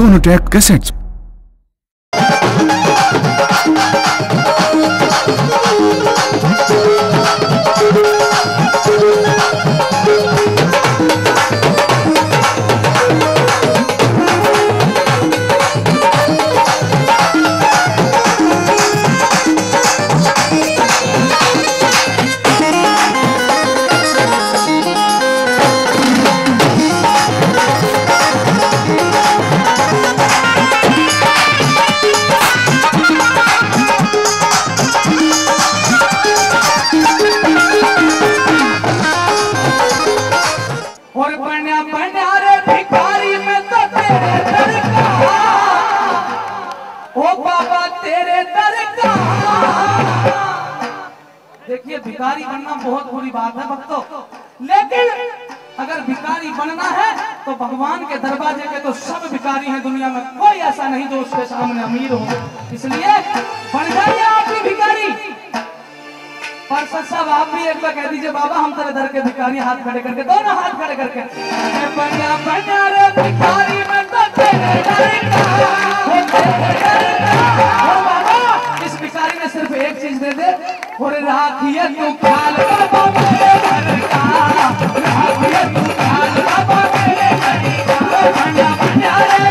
Sonotech cassettes. देखिए, भिखारी बनना बहुत बुरी बात है भक्तों, लेकिन अगर भिखारी बनना है तो भगवान के दरवाजे के तो सब भिखारी हैं दुनिया में, कोई ऐसा नहीं जो उसके सामने अमीर हो। इसलिए बन जाइए आप भी भिखारी। पर साहब आप भी एक बार कह दीजिए, बाबा हम तेरे दर के भिखारी, हाथ खड़े करके, दोनों हाथ खड़े करके, बन्या बन्या रे भिखारी में तो तेरे दर का। बाबा इस भिखारी ने सिर्फ एक चीज दे दे, और राखिए तू ख्याल बाबा मेरे घर का, राखिए तू ख्याल बाबा मेरे घर का। बन्या बन्या रे,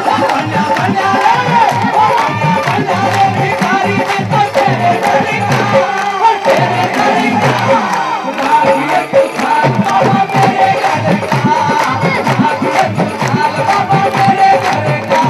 बन्या बन्या रे, बन्या बन्या रे भिखारी में तो तेरे दर का, तेरे दर का। राखिए तू ख्याल बाबा मेरे घर का, राखिए तू ख्याल बाबा मेरे घर का।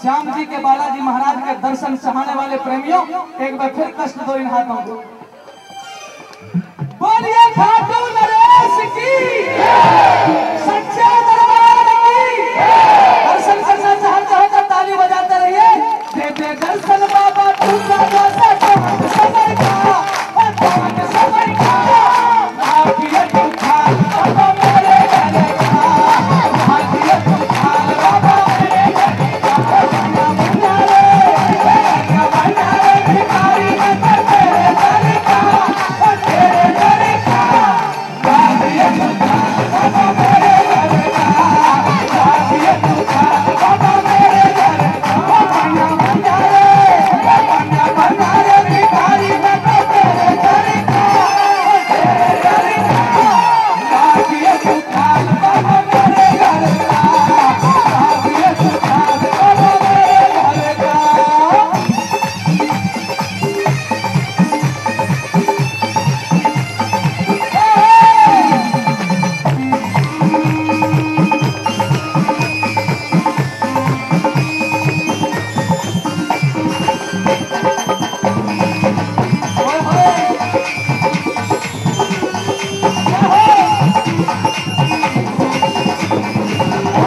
श्याम जी के बालाजी महाराज के दर्शन चाहने वाले प्रेमियों, एक बार फिर कष्ट दो इन हाथों को। बोलिए खाटू नरेश की, सच्चे दरबार की। दर्शन करना चाहते हो तो ताली बजाते रहिए। दे दे दर्शन बाबा तू का समय का, समय का। भाग्य तू खाल बाबा मेरे घर का, भाग्य तू खाल बाबा मेरे घर का। बन्या बन्या रे भिखारी में तो तेरे दर का, तेरे दर का। भाग्य तू खाल बाबा मेरे घर का, भाग्य तू खाल बाबा मेरे घर का। बन्या बन्या रे भिखारी में तो तेरे दर का, तेरे दर का। भाग्य तू खाल बाबा मेरे घर का, भाग्य तू खाल बाबा मेरे घर का।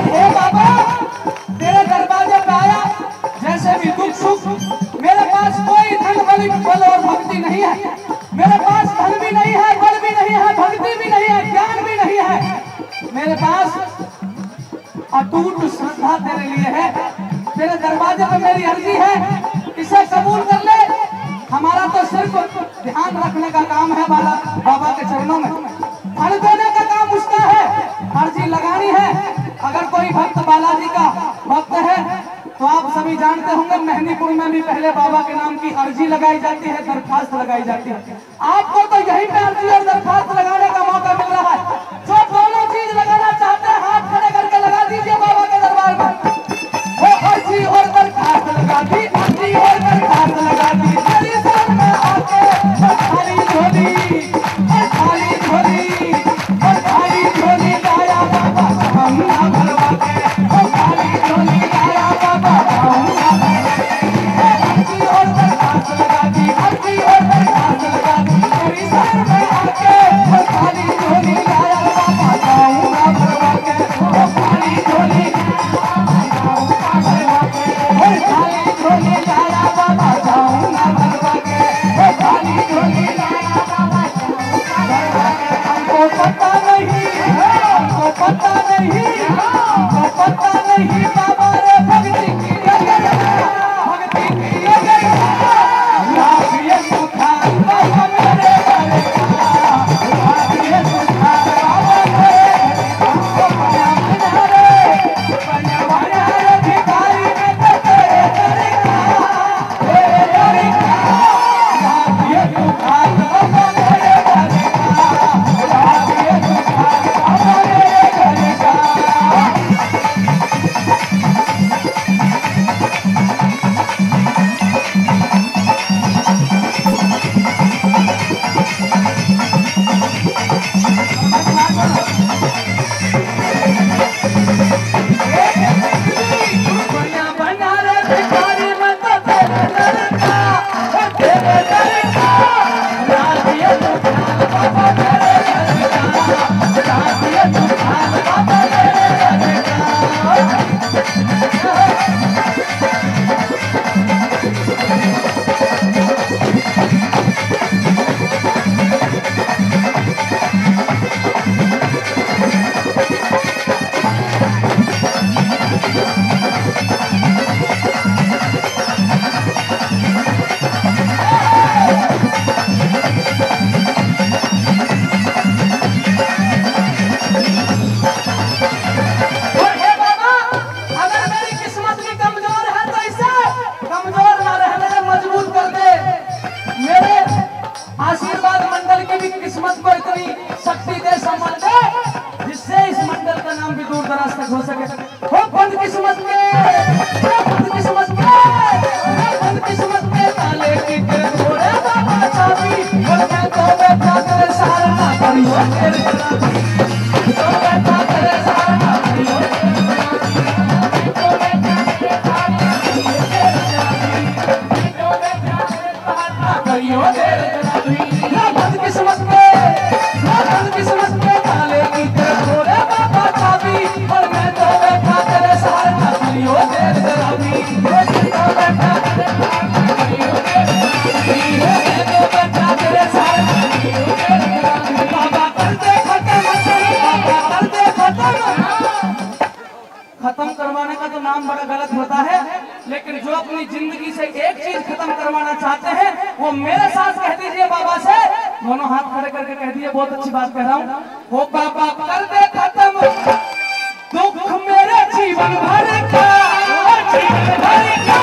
हे बाबा, तेरे दरवाजे पे आया, जैसे भी दुख सुख। मेरे पास कोई धन बल और भक्ति नहीं है, मेरे पास धन भी नहीं है, बल भी नहीं है, भक्ति भी नहीं है, ज्ञान भी नहीं है। मेरे पास अटूट श्रद्धा तेरे लिए है। तेरे दरवाजे पे मेरी अर्जी है, इसे कबूल कर ले। हमारा तो सिर्फ ध्यान रखने का काम है बाबा के चरणों में, फल देने का काम उसका है, अर्जी लगानी है। अगर कोई भक्त बालाजी का भक्त है तो आप सभी जानते होंगे, मेहंदीपुर में भी पहले बाबा के नाम की अर्जी लगाई जाती है, दरखास्त लगाई जाती है। आपको तो यहीं पे अर्जी और दरखास्त लगाने का मौका सके। हो बदकिस्मत के ताले की छोड़े बाबा चाबी, और मैं तो बैठा तेरे सहारा ना करियो तेरे जनाबी, तो बैठा तेरे सहारा ना करियो तेरे जनाबी। बदकिस्मत के ताले की छोड़े बाबा चाबी, और मैं तो बैठा तेरे सहारा ना करियो तेरे जनाबी, तो बैठा तेरे सहारा ना करियो तेरे खत्म करवाने का तो नाम बड़ा गलत होता है, लेकिन जो अपनी जिंदगी से एक चीज खत्म करवाना चाहते हैं वो मेरे साथ कह दीजिए बाबा से, दोनों हाथ खड़े करके कह दीजिए, बहुत अच्छी बात कह रहा हूँ। वो बाबा कर दे खत्म दुख मेरे जीवन भर का, जीवन भर का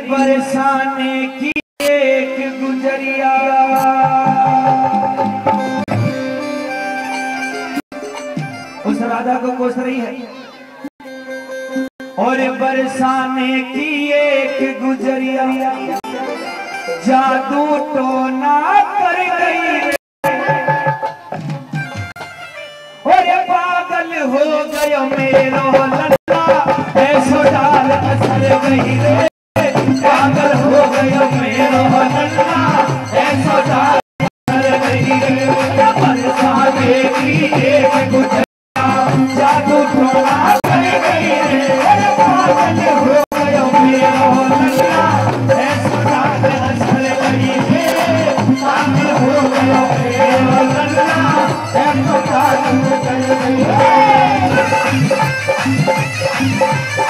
बरसाने की एक गुजरिया, उस राधा को कोस रही है, और बरसाने की एक गुजरिया जादू टोना कर गई, और पागल हो गयो मेरो लल्ला, ऐसो डाल असर गई रे, पागल हो गयो मेरो लल्ला, ऐसो डाल असर गई रे, बरसाने की एक गुजरिया जादू टोना कर गई रे, पागल हो गयो मेरो लल्ला, ऐसो डाल असर गई रे, पागल हो गयो मेरो लल्ला, ऐसो डाल असर गई रे। एक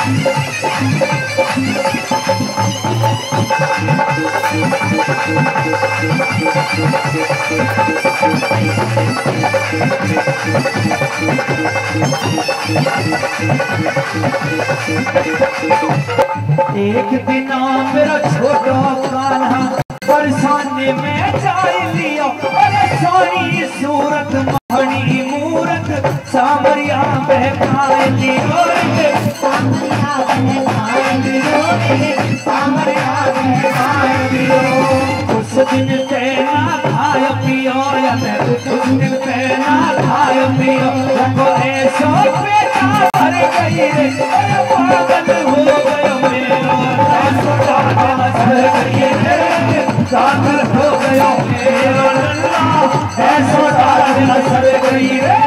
दिन मेरा छोटा कान्हा बरसाने में जाए लिया, अरे सोनी सूरत महणी मूरत सामरिया बहकाए लियो, सामरिया बहकाए लियो, सामरिया बहकाए लियो। उस दिन तेना खाए पियो, उस दिन तेना खाए पियो, रखो ऐसो बेटा भर गई रे, अरे पागल हो गयो मेरो, ऐसो पागल हो गयो मेरो लल्ला, ऐसो पागल सर गई रे।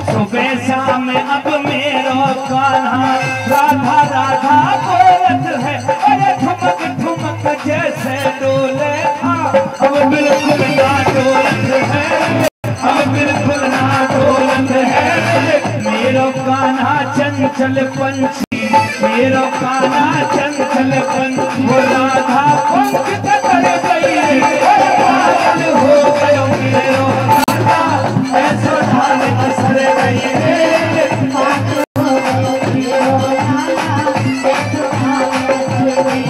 सुबह शाम अब मेरो कान्हा राधा राधा बोलत है, अरे ठुमक ठुमक जैसे डोले था, अब बिल्कुल ना डोलत है, अब बिल्कुल ना डोलत है। मेरो कान्हा चंचल पंछी, मेरो कान्हा चंचल पंछी, वो राधा पंख कर गई, पागल हो गयो मेरो कान्हा, ऐसो ढाल असर गई रे, पागल हो गयो मेरो कान्हा, ऐसो ढाल असर गई।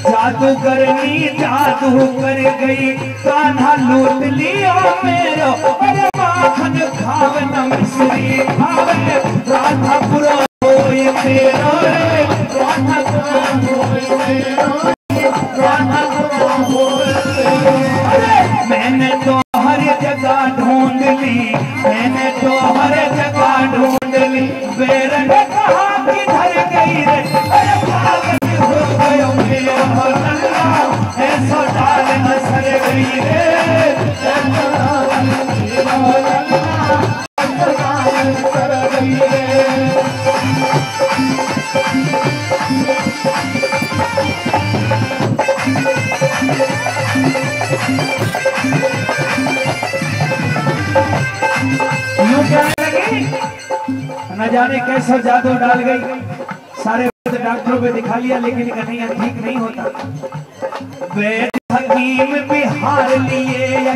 जादू कर गई, कान्हा लूट लिया मेरो, अरे माखन खावे न मिश्री खावे, राधा पुरा होई तेरो रे, राधा पुरा होई तेरो, राधा पुरा होई तेरो। अरे मैंने तो हर जगह ढूंढ ली, मैंने तो हर जगह ढूंढ ली, बेर ने कहा किधर गई रे, अरे पागल हो गयो मेरो लल्ला, ऐसो डाल असर गई रे, ऐसो डाल मेरो लल्ला, ऐसो डाल असर गई रे। यूं कहने लगी, न जाने कैसा जादू डाल गई, सारे डॉक्टरों पे दिखा लिया लेकिन कन्हैया ठीक नहीं होता। वैद हकीम बिहार लिए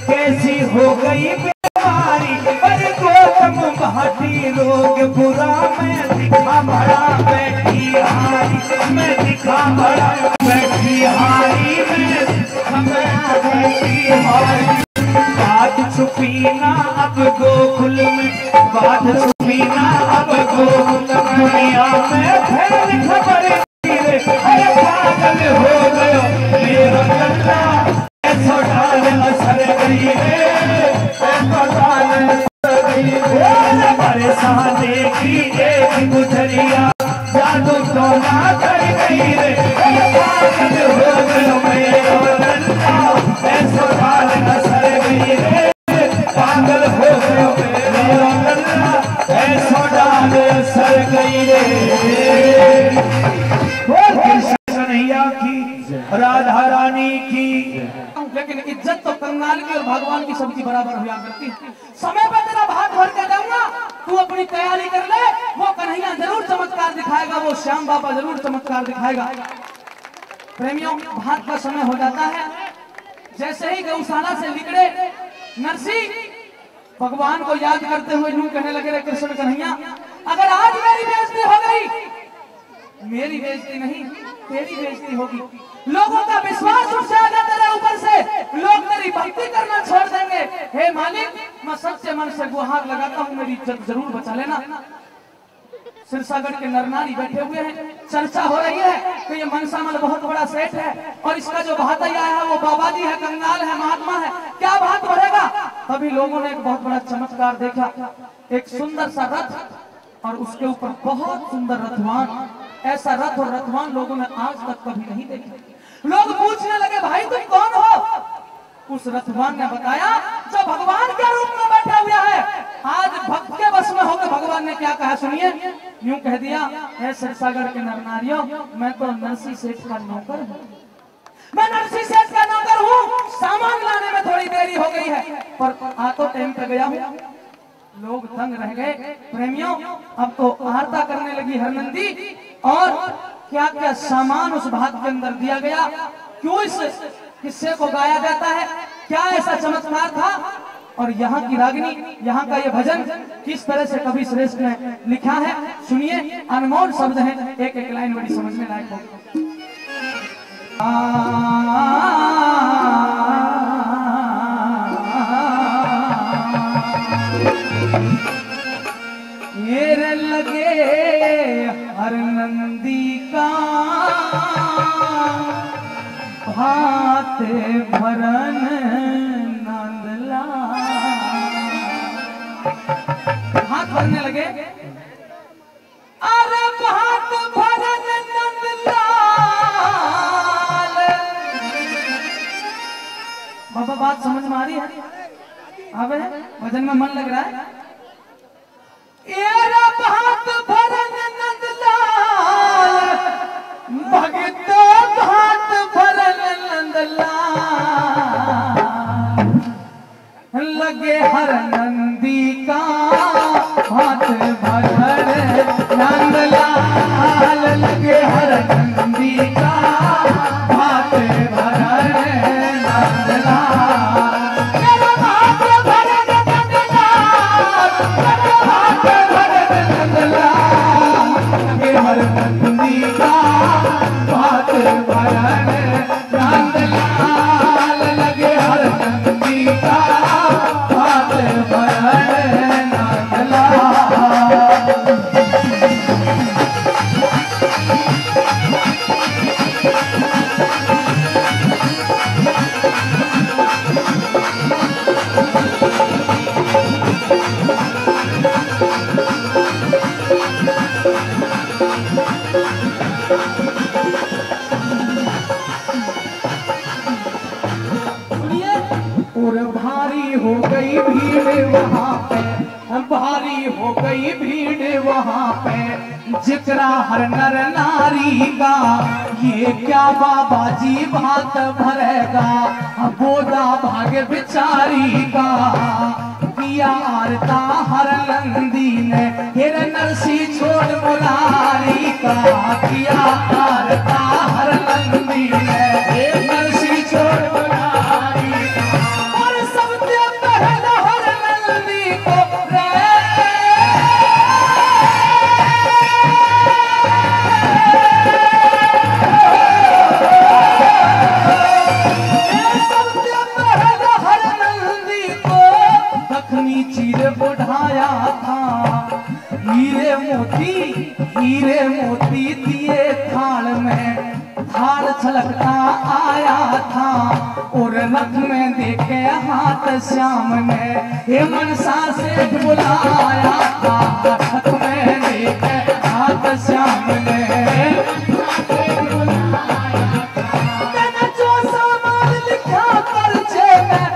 कैसी हो गई बीमारी, अरे गौतम भाटी रोग बुरा, मैं दिखा बड़ा बैठी हारी, मैं दिखा बड़ा बैठी हारी, मैं बैठी हारी। बात छुपी ना अब गोकुल में, बात छुपी ना अब गोकुल में, दुनिया में फैल खबर रे, अरे पागल हो गयो मेरो लल्ला, ऐसो डाल असर गई रे, ऐसो डाल असर गई रे। बरसाने की एक गुजरिया जादू टोना कर गई रे, अरे पागल हो गयो मेरो लल्ला, ऐसो डाल असर गई रे, पागल हो गयो मेरो लल्ला, ऐसो डाल असर गई रे। कन्हैया की, राधा रानी की। लेकिन इज्जत तो कंगाल की और भगवान की सबकी बराबर हुआ करती। समय पर तेरा भाग भर के दूंगा, तू अपनी तैयारी कर ले, वो कन्हैया जरूर चमत्कार दिखाएगा, वो श्याम बाबा जरूर चमत्कार दिखाएगा। प्रेमियों, भाग का समय हो जाता है। जैसे ही गौशाला से निकले नरसिंह भगवान को याद करते हुए यूं कहने लगे, कृष्ण कन्हैया, अगर आज मेरी बेइज्जती हो गई, मेरी बेइज्जती नहीं तेरी बेइज्जती होगी, लोगों का विश्वास उठ जाएगा तेरे ऊपर से, लोग तेरी भक्ति करना छोड़ देंगे। हे मालिक, मैं सच्चे मन से गुहार लगाता हूँ, मेरी इज्जत जरूर बचा लेना। सिरसागढ़ के नरनारी बैठे हुए हैं, चर्चा हो रही है कि ये मनसामल बहुत बड़ा सेठ है और इसका जो भातैया है वो बाबा जी है, कंगाल है, महात्मा है, क्या बात बढ़ेगा। तभी लोगों ने एक बहुत बड़ा चमत्कार देखा, एक सुंदर सा रथ और उसके ऊपर बहुत सुंदर रथवान। ऐसा रथ और रथवान लोगों ने आज तक कभी नहीं देखा। लोग पूछने लगे भाई तुम कौन हो? उस रथवान ने बताया जो भगवान के रूप में बैठा हुआ है। आज भक्त के बस में होकर भगवान ने क्या कहा सुनिए, यूं कह दिया, है सिरसागढ़ के नरनारियों, मैं तो नरसी सेठ का नौकर हूँ, मैं नरसी सेठ का नौकर हूँ। सामान लाने में थोड़ी देरी हो गई है पर आ तो टाइम पे गया हूँ। लोग दंग रह गए। प्रेमियों, अब तो आरता करने लगी हरनंदी और क्या क्या सामान उस भात के अंदर दिया गया, क्यों इस किस्से को गाया जाता है, क्या ऐसा चमत्कार था और यहाँ की रागिनी, यहाँ का ये भजन किस तरह से कवि श्रेष्ठ ने लिखा है, सुनिए। अनमोल शब्द है, एक एक लाइन बड़ी समझने लायक होगी। ये लगे हरनंदी का भात भरन नंदला, हाथ भरने लगे, अरे भात भरन नंदलाल। बाबा बात समझ में आ रही है? अब भजन में मन लग रहा है। एरा भात भरन नंदलाल, भगत भात भरन नंदलाल, लगे हर नंदी का भात भरन नंदलाल, लगे हर नंदी का भात भरन नंदलाल। हो गई भीड़ वहाँ पे, भारी हो गई भीड़ वहाँ पे, जिकरा हर नर नारी का, ये क्या बाबा जी भात भरेगा, बोदा भाग्य बिचारी का। किया आरता हर नंदी ने, फिर नरसी छोड़ मुरारी का, किया आरता हर नंदी ने, नरसी छोड़ मुरारी का। और सबसे पहले हर नंदी को बढ़ाया था, हीरे मोती दिए थाल में, थाल छलकता आया था। और रथ में देखे हाथ श्याम ने, हे मनसा से बुलाया था, रथ में देखे हाथ श्याम ने, मैंने जो सामान लिखा परिचय में,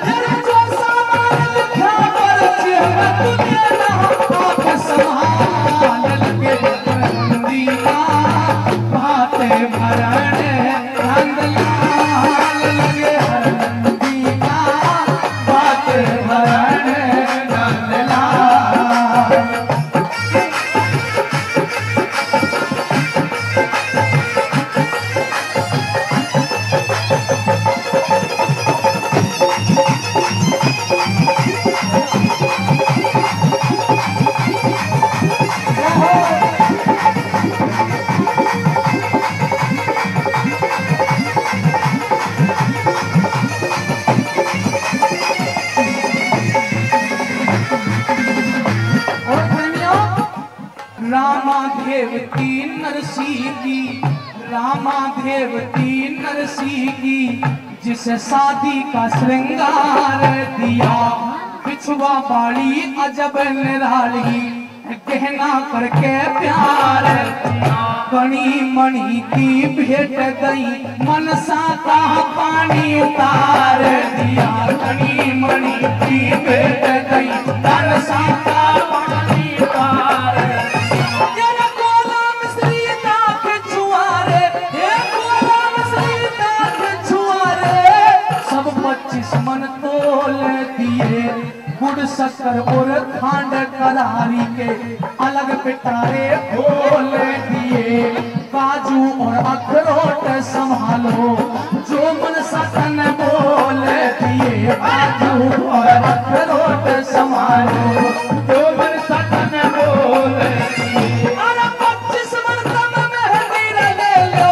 मैंने जो सामान लिखा परिचय में, तुझे ना आँख संभाल, लगे नंदी का भात भरन नंदलाल, लगे नंदी का भात भरन नंदलाल। रामादेवती नरसी की, रामादेवती नरसी की, जिसे शादी का श्रृंगार दिया। बिछुआ बाड़ी अजब निराली, गहना करके प्यार दिया। कणी मणि की भेंट गई, मनसा का पानी उतार दिया। कणी मणि की भेंट गई, मनसा का पानी उतार दिया। गोलाम सीता के छुआरे, गोलाम सीता के छुआरे, सब 25 मन तोल दिए। गुड़ शक्कर और खांड करारी के अलग पिटारे खोल दिए। काजू और अखरोट संभालो, जो मन सतन बोल दिए। काजू और अखरोट संभालो, जो मन सतन बोल दिए। अरे 25 मन कम मेहंदी ले लो,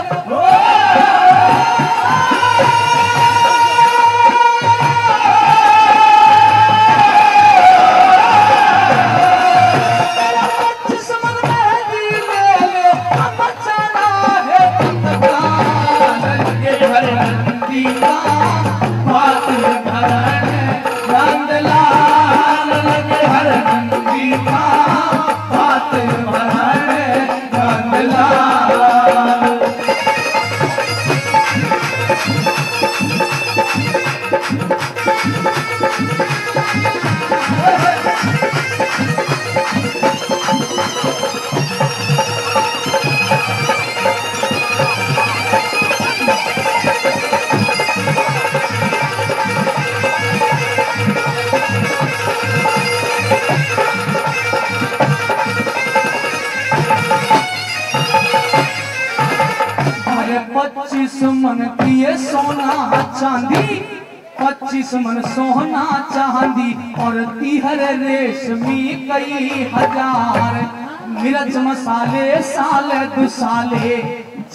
मन किए सोना चांदी, 25 मन सोना चांदी और 30 रेशमी कई हजार। मिर्च मसाले साल दुसाले,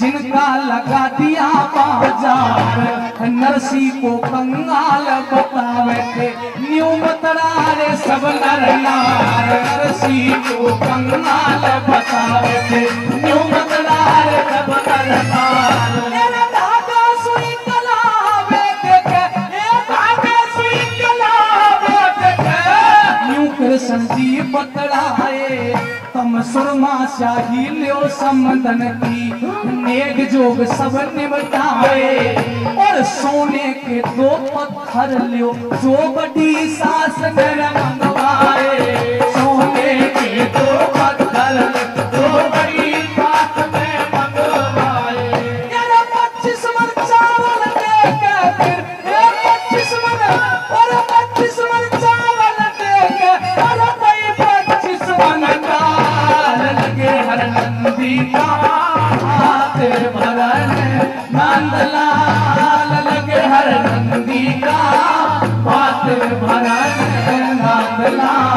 जिनका लगा दिया बाजार। नरसी को कंगाल बतावे थे, न्यू मतरारे सब नर नार। नरसी को कंगाल बतावे थे, न्यू मतरारे सब नर नार। कृष्ण जी बतलाए, तम सुरमा शाही लियो समदन की। नेग जोग सब निमटाए, और सोने के 2 पत्थर लियो, जो बड़ी सास मेरा मंगवाए। सोने के 2 पत्थर, जो बड़ी सास में मंगवाए। 25 मन चावल दे के फिर 25 मन और 25 मन चावल दे के, और 25 मन डाल लगे हर नंदी का हाथ भरन। नंदलाल लगे हर नंदी का हाथ भरन। नंदलाल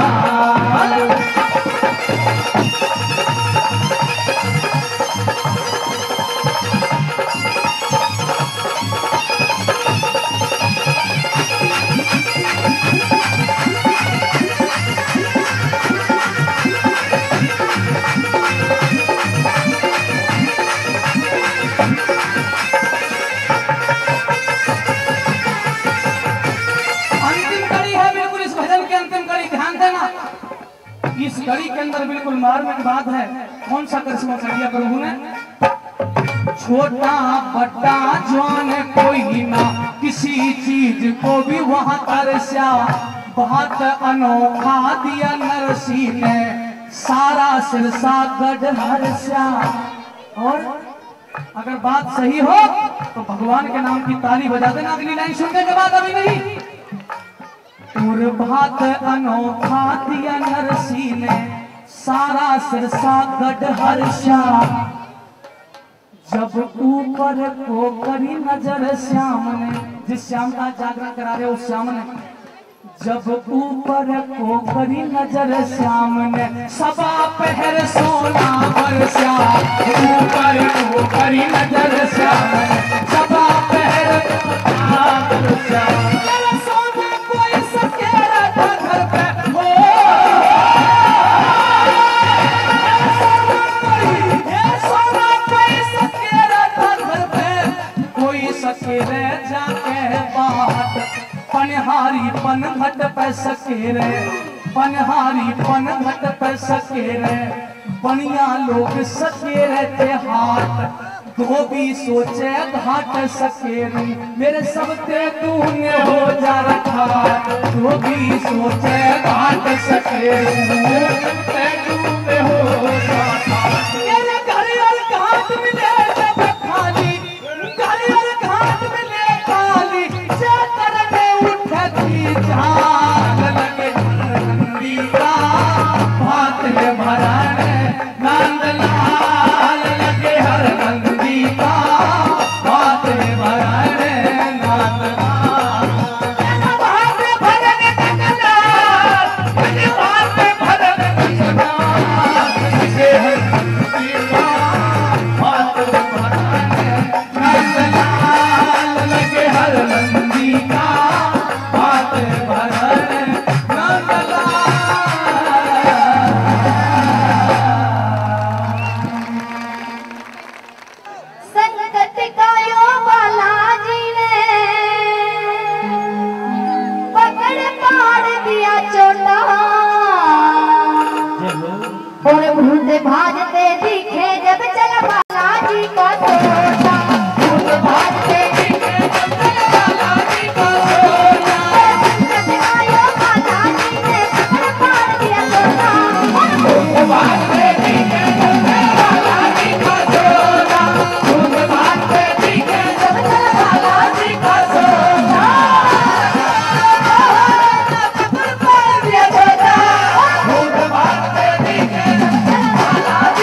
इस घड़ी के अंदर बिल्कुल मार्मिक बात है। कौन सा करिश्मा कर दिया प्रभु ने? छोटा बड़ा जवान कोई ना, किसी चीज को भी वहां तरसा। बहुत अनोखा दिया नरसी ने, सारा सिरसा गढ़ हर्षा। और अगर बात सही हो तो भगवान के नाम की ताली बजा देना अगली लाइन सुनने के बाद। अभी नहीं, भात अनोखा दिया नरसी ने, सारा सिरसा गढ़ हर्षा। जब ऊपर को करी नजर श्याम ने, जिस श्याम का जागरण करा रहे उस श्याम ने, जब ऊपर को करी नजर श्याम ने, सबा पहर सोना बरसा। ऊपर को करी नजर श्याम ने, सबा पहर सोना बरसा। घर पे हो पे सके रे, बनहारी पन घट पे सके रे, बनिया लोग सके रहते हाथ, धोबी सोचे घाट सकेरी, मेरे सब ते तूने हो जा रखा, धोबी सोचे घाट सकेरी, ते तूने हो जा रखा, मेरे घर और घाट मिले जब खाली, घर और घाट मिले खाली, चादर में उठती झाग लगे नंदी का, भात में भरा है नंद लाल लगे हर नंदी का, भात में भरा है नंद लाल, भात में भरा है नंद लाल, भात में भरा है नंद लाल लगे हर नंदी का, भात में भरा है नंद लाल लगे हर नंदी का, भात में भरा है नंद लाल। संकट कायो बालाजी ने पकड़ पाड़ दिया चोटा, और भूत भाजते दिखे जब चल बालाजी का छोटा, भूत भाजते दिखे जब चल बालाजी का छोटा, संकट कायो बालाजी ने पकड़ पाड़ दिया चोटा, और भूत भाजते दिखे जब चल बालाजी का छोटा, भूत भाजते दिखे जब चल बालाजी का छोटा, पकड़ पाड़ दिया चोटा, भूत भाजते दिखे जब चल बालाजी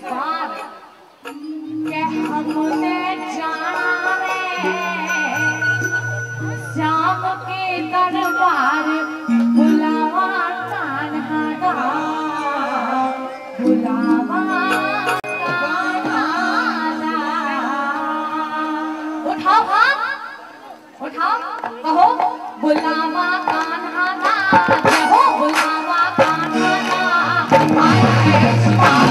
बार के हमने जाना रे श्याम के दरबार बुलावा कान्हा दा बुलावा कान्हा दा। उठाओ हाथ उठाओ कहो बुलावा कान्हा दा जय हो बुलावा कान्हा दा आए हैं सुनाओ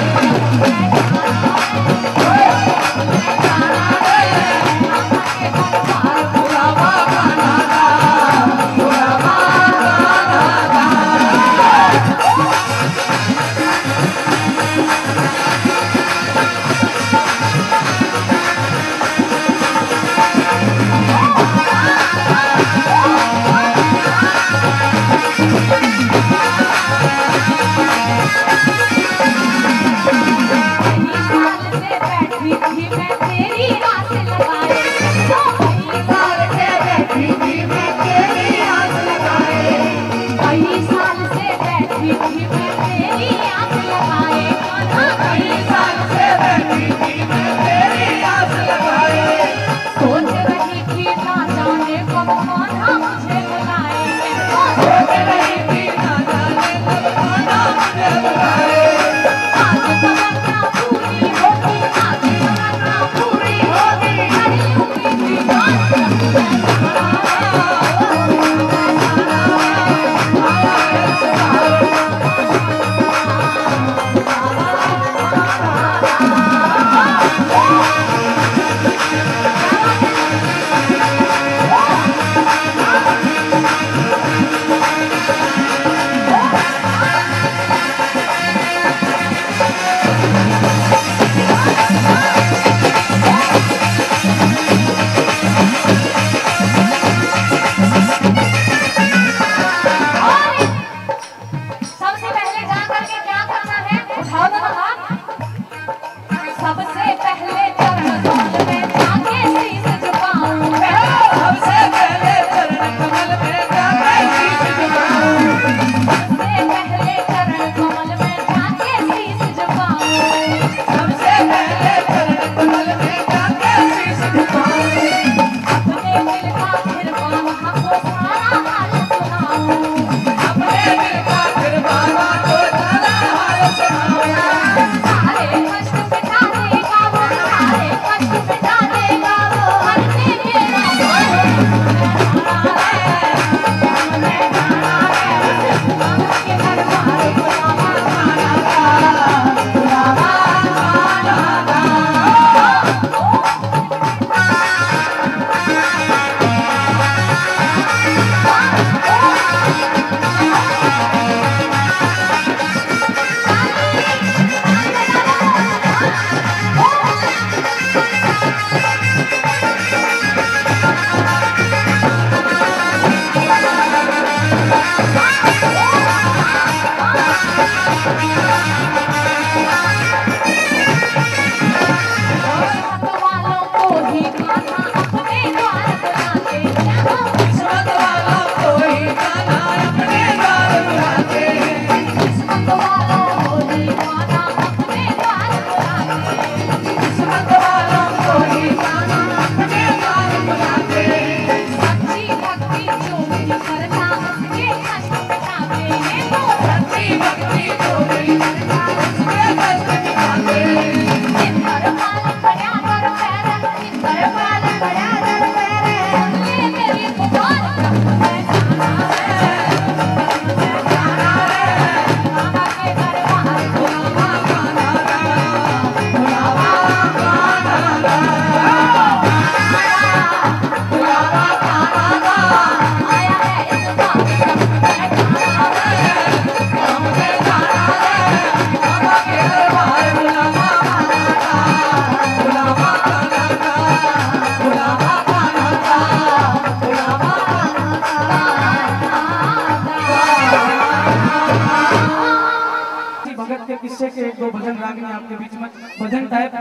किस्से के एक दो भजन रागनी आपके बीच में भजन टाइप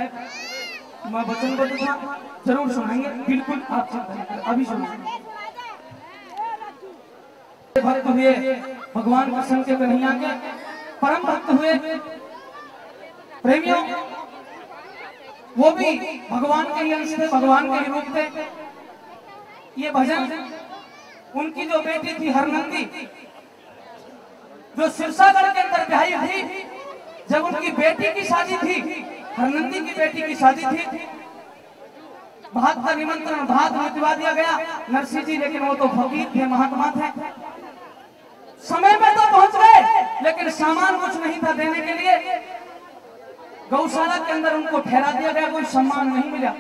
मैं वचन को जरूर सुनाएंगे, बिल्कुल आप अभी सुनाएंगे। भक्त हुए भगवान कृष्ण के कन्हैया के परम भक्त हुए प्रेमियों, वो भी भगवान के ही अंश थे, भगवान के ही रूप थे। ये भजन उनकी जो बेटी थी हरनंदी, जो सिरसागढ़ के अंदर ब्याही थी, जब उनकी बेटी की शादी थी, हरनंदी की बेटी की शादी थी, भात का निमंत्रण, भात भिजवा दिया गया नरसिंह जी, लेकिन वो तो फकीर थे, महात्मा थे, समय पे तो पहुंच गए, लेकिन सामान कुछ नहीं था देने के लिए। गौशाला के अंदर उनको ठहरा दिया गया, कोई सम्मान नहीं मिला।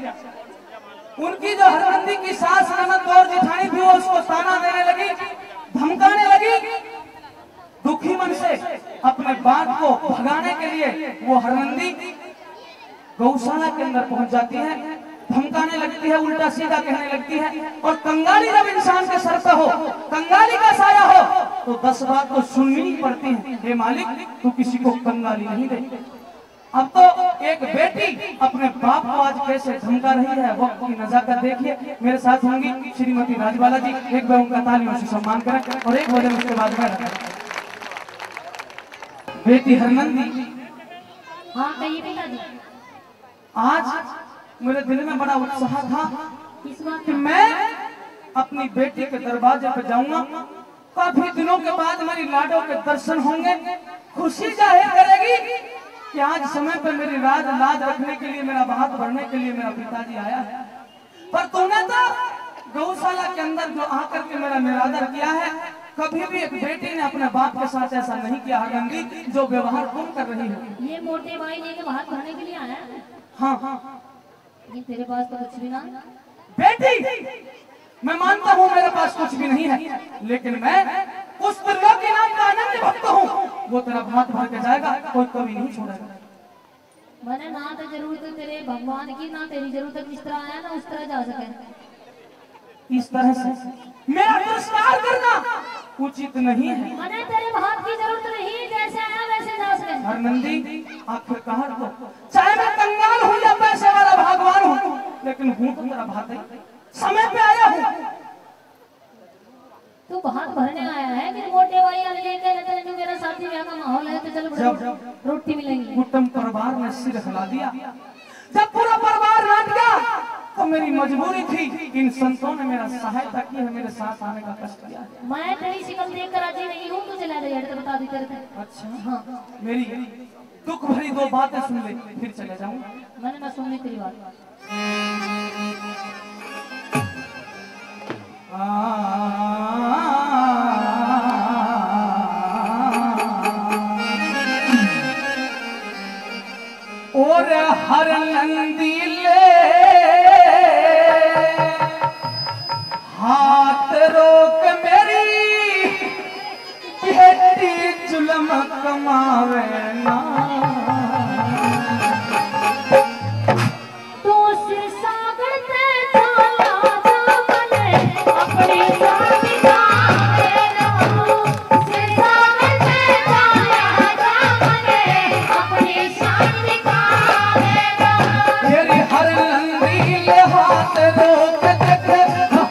उनकी जो हरनंदी की सास, ननद और जेठानी थी, वो उसको ताना देने लगी, धमकाने लगी। दुखी मन से अपने बात को भगाने के लिए वो हरनंदी गौशाला के अंदर पहुंच जाती है, धमकाने लगती है, उल्टा सीधा कहने लगती है। और कंगाली जब इंसान के सर पे हो, कंगाली का साया हो, तो 10 बात तो सुननी पड़ती है। हे मालिक, तू किसी को कंगाली नहीं दे। अब तो एक बेटी अपने बाप को आज कैसे धमका रही है, वक्त की नजाकत देखिए। मेरे साथ होंगी श्रीमती राजबाला जी, एक बार उनका तालियों से सम्मान करें और एक भजन उसके बाद में। बेटी हरनंदी, हाँ कहिए पिताजी। आज मेरे दिल में बड़ा उत्साह था इस बात कि मैं अपनी बेटी के दरवाजे पर जाऊंगा, काफी दिनों के बाद मेरी लाडो के दर्शन होंगे, खुशी जाहिर करेगी कि आज समय पर मेरी लाज रखने के लिए, मेरा हाथ भरने के लिए मेरा पिताजी आया है। पर तूने तो गौशाला के अंदर जो आकर के मेरा निरादर किया है, कभी भी एक बेटी ने अपने बाप के साथ ऐसा नहीं किया हरनंदी, जो व्यवहार तुम कर रही हो। ये मोटे भाई लेके भात खाने के लिए आया है। हाँ, ये तेरे पास तो कुछ भी ना। बेटी, मैं मानता हूँ मेरे पास कुछ भी नहीं है, लेकिन मैं उस त्रिलोकी नाम का अनन्य भक्त हूँ, वो तेरा भात भर के जाएगा, कोई कभी नहीं छोड़ेगा। मैंने ना तो जरूरत तेरे भगवान की, ना तेरी जरूरत जिस तरह आया ना उस तरह जा सके। इस तरह से मेरा पुरस्कार करना उचित नहीं है। मैंने तेरे भात की जरूरत नहीं, जैसे आया वैसे जा सके। हरनंदी, आखिरकार तो चाहे मैं कंगाल हूँ या पैसे वाला भगवान हूँ, लेकिन हूँ तो मेरा भात है, समय पे आया हूँ। तू भात भरने आया है कि मोटे भाई लेके रहते जो मेरा शादी ब्याह का माहौल है, तो चलो रोटी मिलेंगी। कुटुंब परिवार ने सिर हिला दिया, जब पूरा परिवार नाट गया तो मेरी मजबूरी थी कि इन संतों ने मेरा सहायता की है, मेरे साथ आने का कष्ट किया है। मैं तेरी शिकल देख कर राजी नहीं हूँ, तू चला जाए, बता दी तेरे। अच्छा, हाँ, मेरी दुख भरी 2 बातें सुन ले, फिर चले जाऊंगा। मैंने ना सुननी तेरी बात। और हरनंदी ले हाथ रोक मेरी बेटी जुल्म कमावे ना। तू सिरसागढ़ से चला जा मले, अपनी शादी का मेरा। सिरसागढ़ से चला जा मले, अपनी शादी का मेरा। मेरी हरनंदी ले हाथ रोक देख,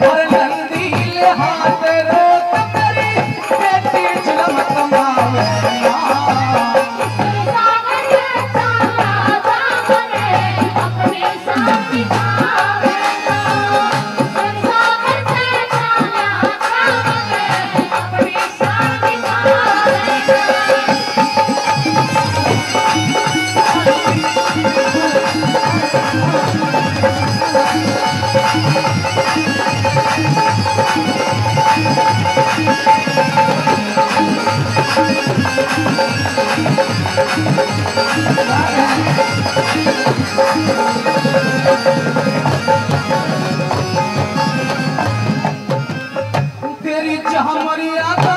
हरनंदी ले हाथ रोक मेरी बेटी जुल्म कमावे ना। सिरसागढ़ से चला जा मले, अपनी शादी का मेरा। सिरसागढ़ से चला जा मले, अपनी शादी का मेरा। तेरी चाह मर्यादा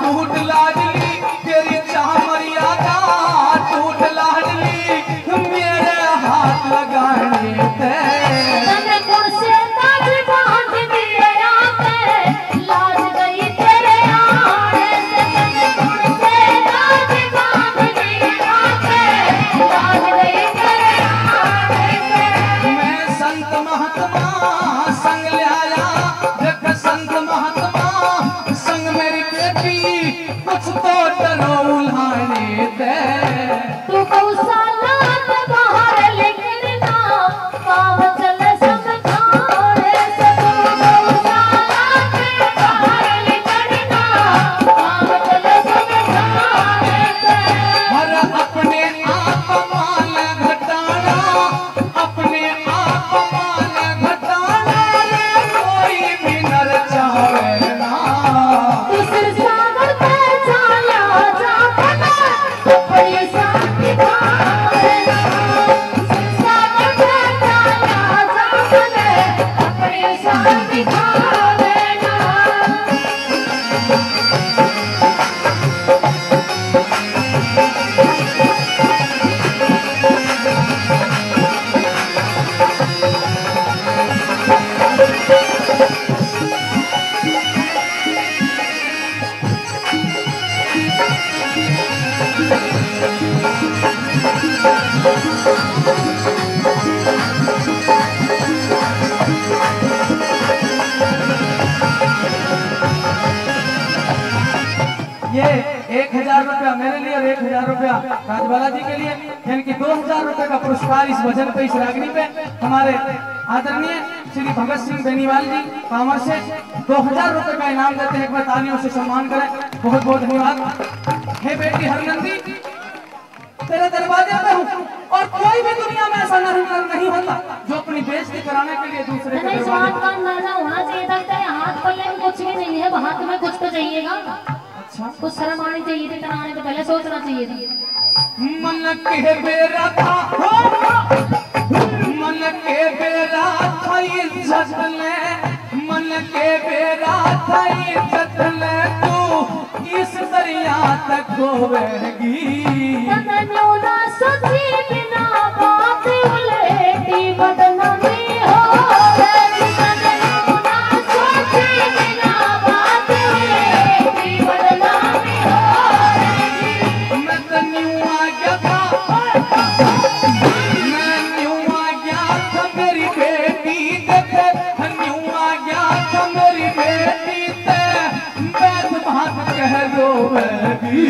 टूट लाडली, तेरी चाह मर्यादा टूट लाडली, मेरे हाथ लगाने ते। तने कुर्सी ताज बांध दिए आके, लाज गई तेरे आने से। तने कुर्सी ताज बांध दिए आके, लाज गई तेरे आने ये 1000 रुपया मेरे लिए और 1000 रुपया राजबाला जी के लिए, यानी कि 2000 रुपए का पुरस्कार इस भजन पे, इस रागनी पे हमारे आदरणीय श्री भगत सिंह बेनीवाल जी कांवर से 2000 रुपए का इनाम देते हैं। एक बार तालियों से सम्मान करें, बहुत बहुत धन्यवाद। हे बेटी हरनंदी, तेरे दरवाजे पे हूँ और कोई भी दुनिया में ऐसा नहीं होता जो अपनी बेइज्जती कराने के लिए दूसरे के दरवाजे का अंदाजा होना चाहिए था। तेरे हाथ पल्ले में कुछ भी नहीं है, हाथ में कुछ तो चाहिएगा। अच्छा, कुछ शर्म आनी चाहिए थी, कराने से पहले सोचना चाहिए था। मन के बेरा था, मन के बेरा था इज्जत ले, मन के बेरा था इज्जत ले, तू इस दरिया तक होवेगी। ना सोची बिना बात उलटी बदनामी होवेगी। ना सोची बिना बात उलटी बदनामी होवेगी। मैं तो न्यू आ गया था, मैं न्यू आ गया था मेरी बेटी देखे, न्यू आ गया था मेरी बेटी ते, बैठ बात कह रोवेगी।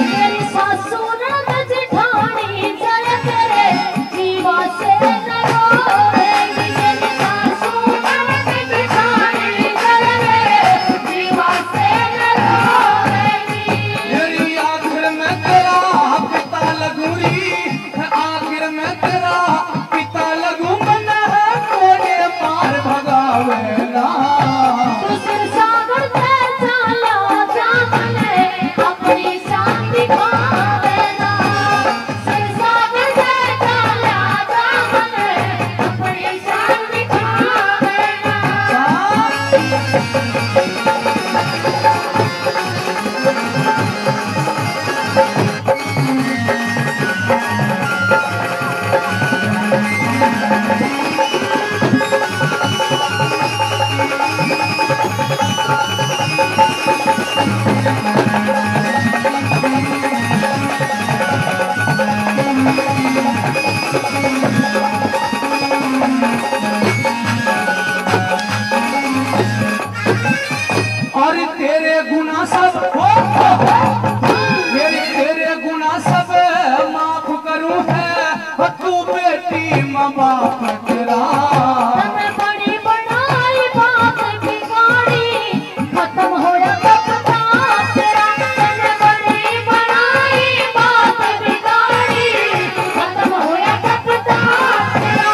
मेरी सासू ननद जेठानी जय तेरे जीवा से न रोवेगी। मेरी सासू ननद जेठानी जय तेरे जीवा से न रोवेगी। मेरी आखिर में तेरा पिता लगूरी, आखिर में तेरा पिता लगू, मन है कोने पार भगावेला। तू सिर सागर पे चला जा मने अपनी शान दिखावेला। सिर सागर पे चला जा मने अपनी शान दिखावेला। और तेरे गुना सब मेरे तेरे गुना सब माफ करूं है, तू बेटी माँ बाप तेरा। तने बड़ी बनाई बात बिगाड़ी, खत्म होया कब तक तेरा। तने बड़ी बनाई बात बिगाड़ी, खत्म होया कब तक तेरा।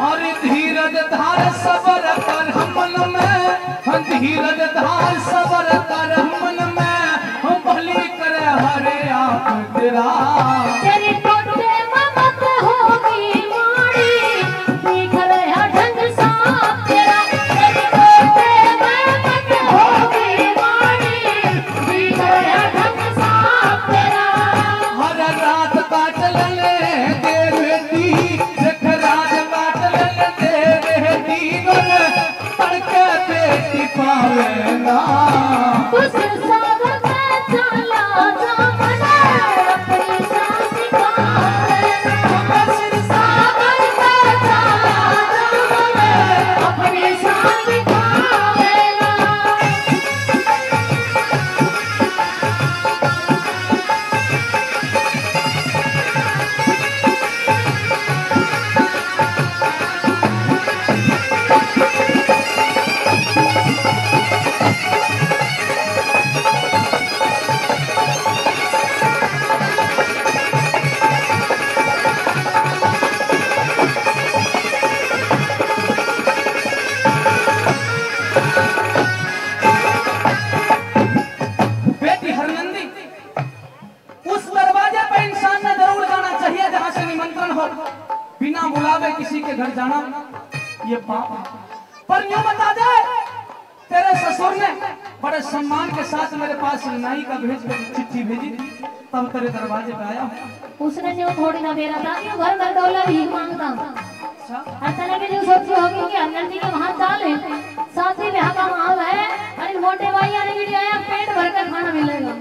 और धीरज धार सबर कर मन में, धीरज धार सबर कर मन में, भली करे हरे आप तेरा। तेरी टोटे ममत होगी माड़ी, दिख रहा ढंग साफ तेरा। तेरी टोटे ममत होगी माड़ी, दिख रहा ढंग साफ तेरा। हर रात काट ले दे बेटी, देख रात काट ले दे बेटी, तड़के बेटी पावेला। उस सागर में चला जा मने अपनी शान दिखावेला। उस सागर में चला जा मने अपनी शान दिखावेला। बेटी हरनंदी, उस दरवाजे पे इंसान ने जरूर जाना चाहिए जहां से निमंत्रण हो। बिना बुलावे किसी के घर जाना ये पाप है। पर यूं बता दे, तेरे ससुर ने बड़े सम्मान के साथ मेरे पास नाई का चिट्ठी भेजी थी, तब तेरे दरवाजे पे आया हूं। उसने जो थोड़ी ना बेरा था, क्यों घर घर डोला भी मांगता। अचानक जो सोची होगी कि हरनंदी के वहां डाले शादी ब्याह का माहौल है, अरे मोटे भाई आने वीडियो आया, पेट भरकर खाना मिलेगा।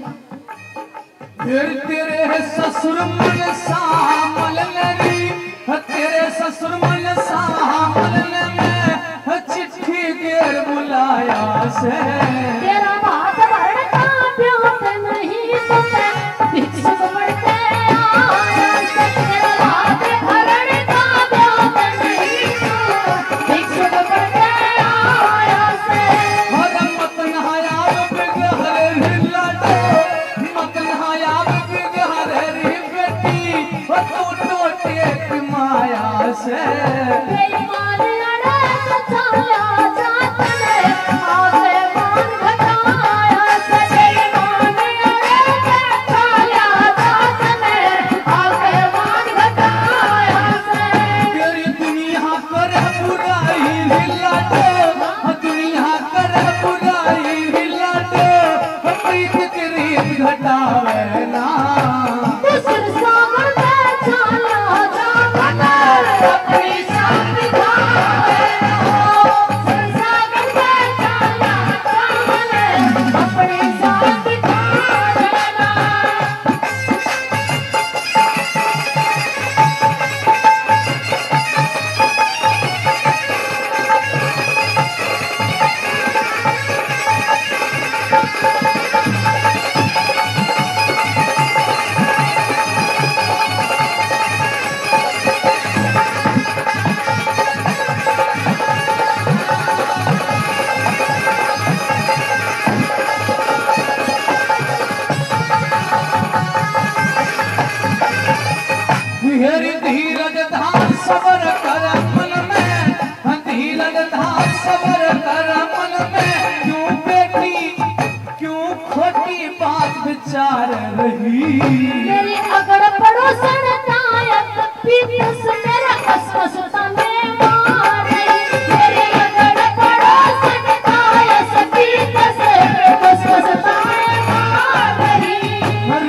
फिर तेरे ससुर मन सामल लरी, ससुर मन सामने में चिट्ठी गेर बुलाया से तेरा बात वर्ण का प्यास नहीं सुनते भिक्षुक बढ़ते आया से तेरा बात वर्ण का प्यास नहीं सुनते भिक्षुक बढ़ते आया से और मत नहाया बिगहरे हिलाटे मत नहाया बिगहरे री बेटी तू टोटे माया से बेईमान लड़े सचाया जात ने आगे मान घटाया से बेईमान लड़े सचाया जात ने आगे मान घटाया से तेरी दुनिया करे बुराई हिलाटे दुनिया करे बुराई हिलाटे प्रीत की रीत घटावे ना दूसर सागर में छाया जात ने अपनी शान दिखावे दूसर सागर में छाया जात ने अपनी शान दिखावे ना हेरी धीरज धार सबर कर मन में धीरज धार सबर कर मन में क्यों बेटी क्यों खोटी बात विचार रही मेरी अगड़ पड़ोसन नायक पीतस मेरा कसमस तने मार रही मेरी अगड़ पड़ोसन नायक पीतस कसमस तने मार रही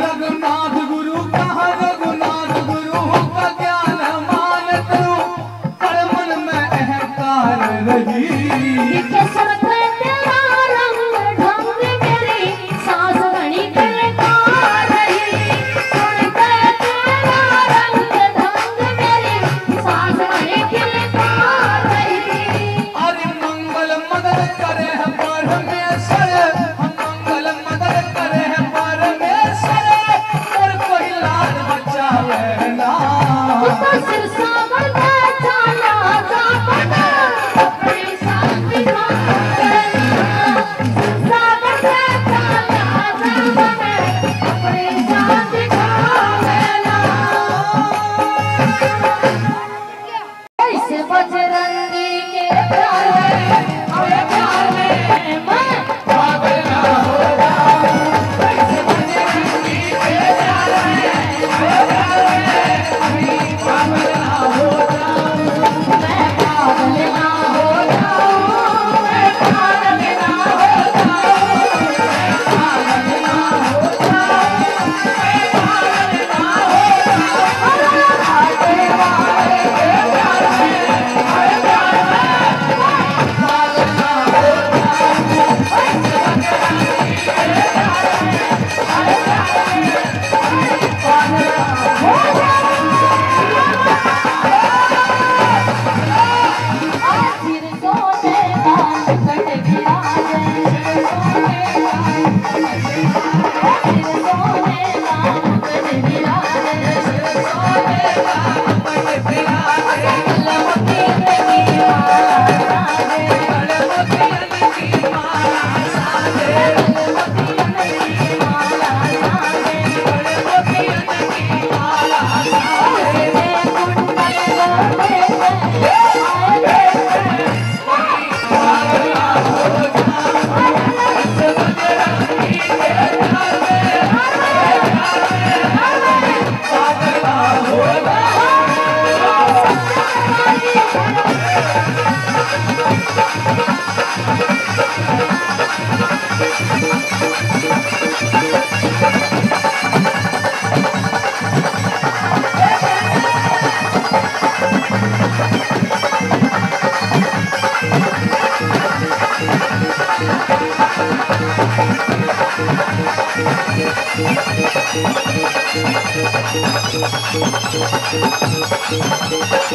रघुनाथ गुरु कहा रघुनाथ गुरु का ज्ञान मान करूं पर मन में अहंकार रही के सुनते तेरा रंग ढंग मेरी सांस घनी के कार रही सुनते तेरा रंग ढंग मेरी सांस घनी के कार रही अरे मंगल मदद करे है परमेश्वर हम मंगल मदद करे है परमेश्वर और कोई लाल बचावे ना तो सिर सागर में चला जापना अपनी शांति खावे सिर सागर में चला जापना अपनी शांति खावे ऐसे बजरंगी के प्यार में और प्यार में मैं पागल ना हो जाऊं ऐसे बजरंगी के प्यार में और प्यार में अभी पागल ना हो जाऊं मैं पागल ना हो जाऊं मैं पागल ना हो जाऊं मैं पागल ना हो जाऊं मैं पागल ना हो जाऊं आगे वाले के प्यार में और प्यार में पागल ना हो जाऊं ऐसे बजरंगी के प्यार में और प्यार में पागल ना हो सिर सोने का मुकुट विराजे सिर सोने का मुकुट विराजे सिर सोने का मुकुट विराजे लमकी की माला साजे लमकी की माला साजे लमकी की माला साजे लमकी की माला साजे कुंडल गोरे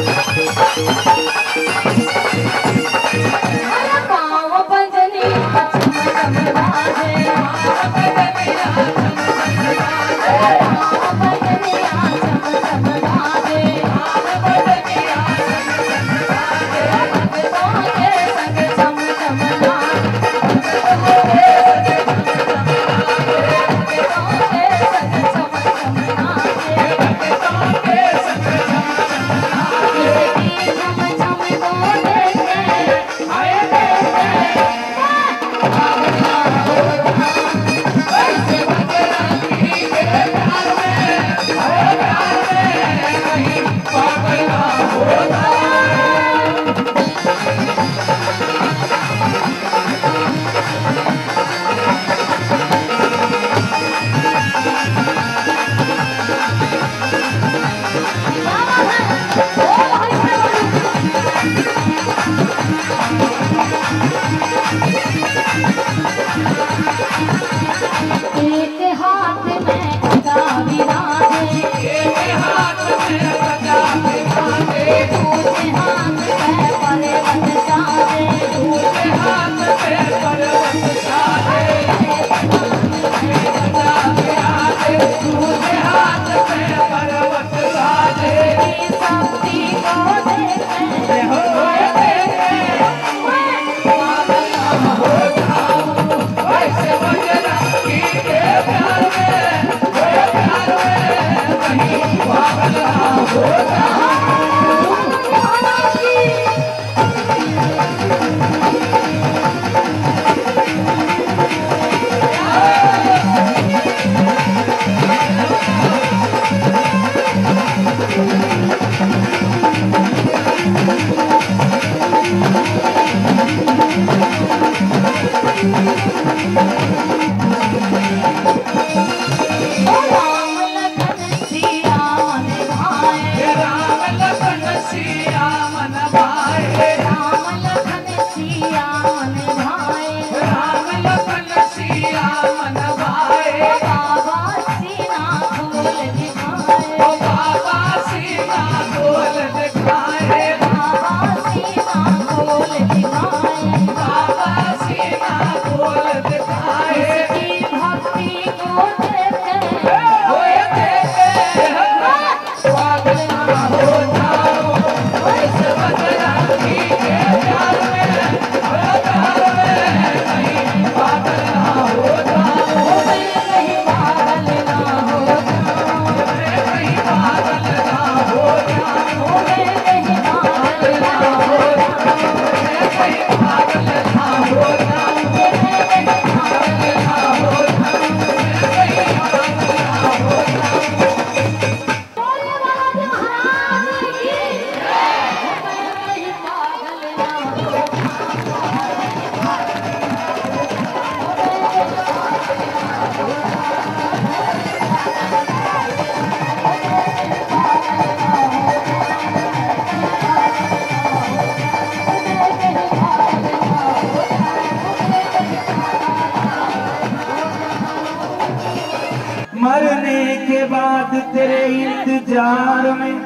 मरने के बाद तेरे इंतजार में,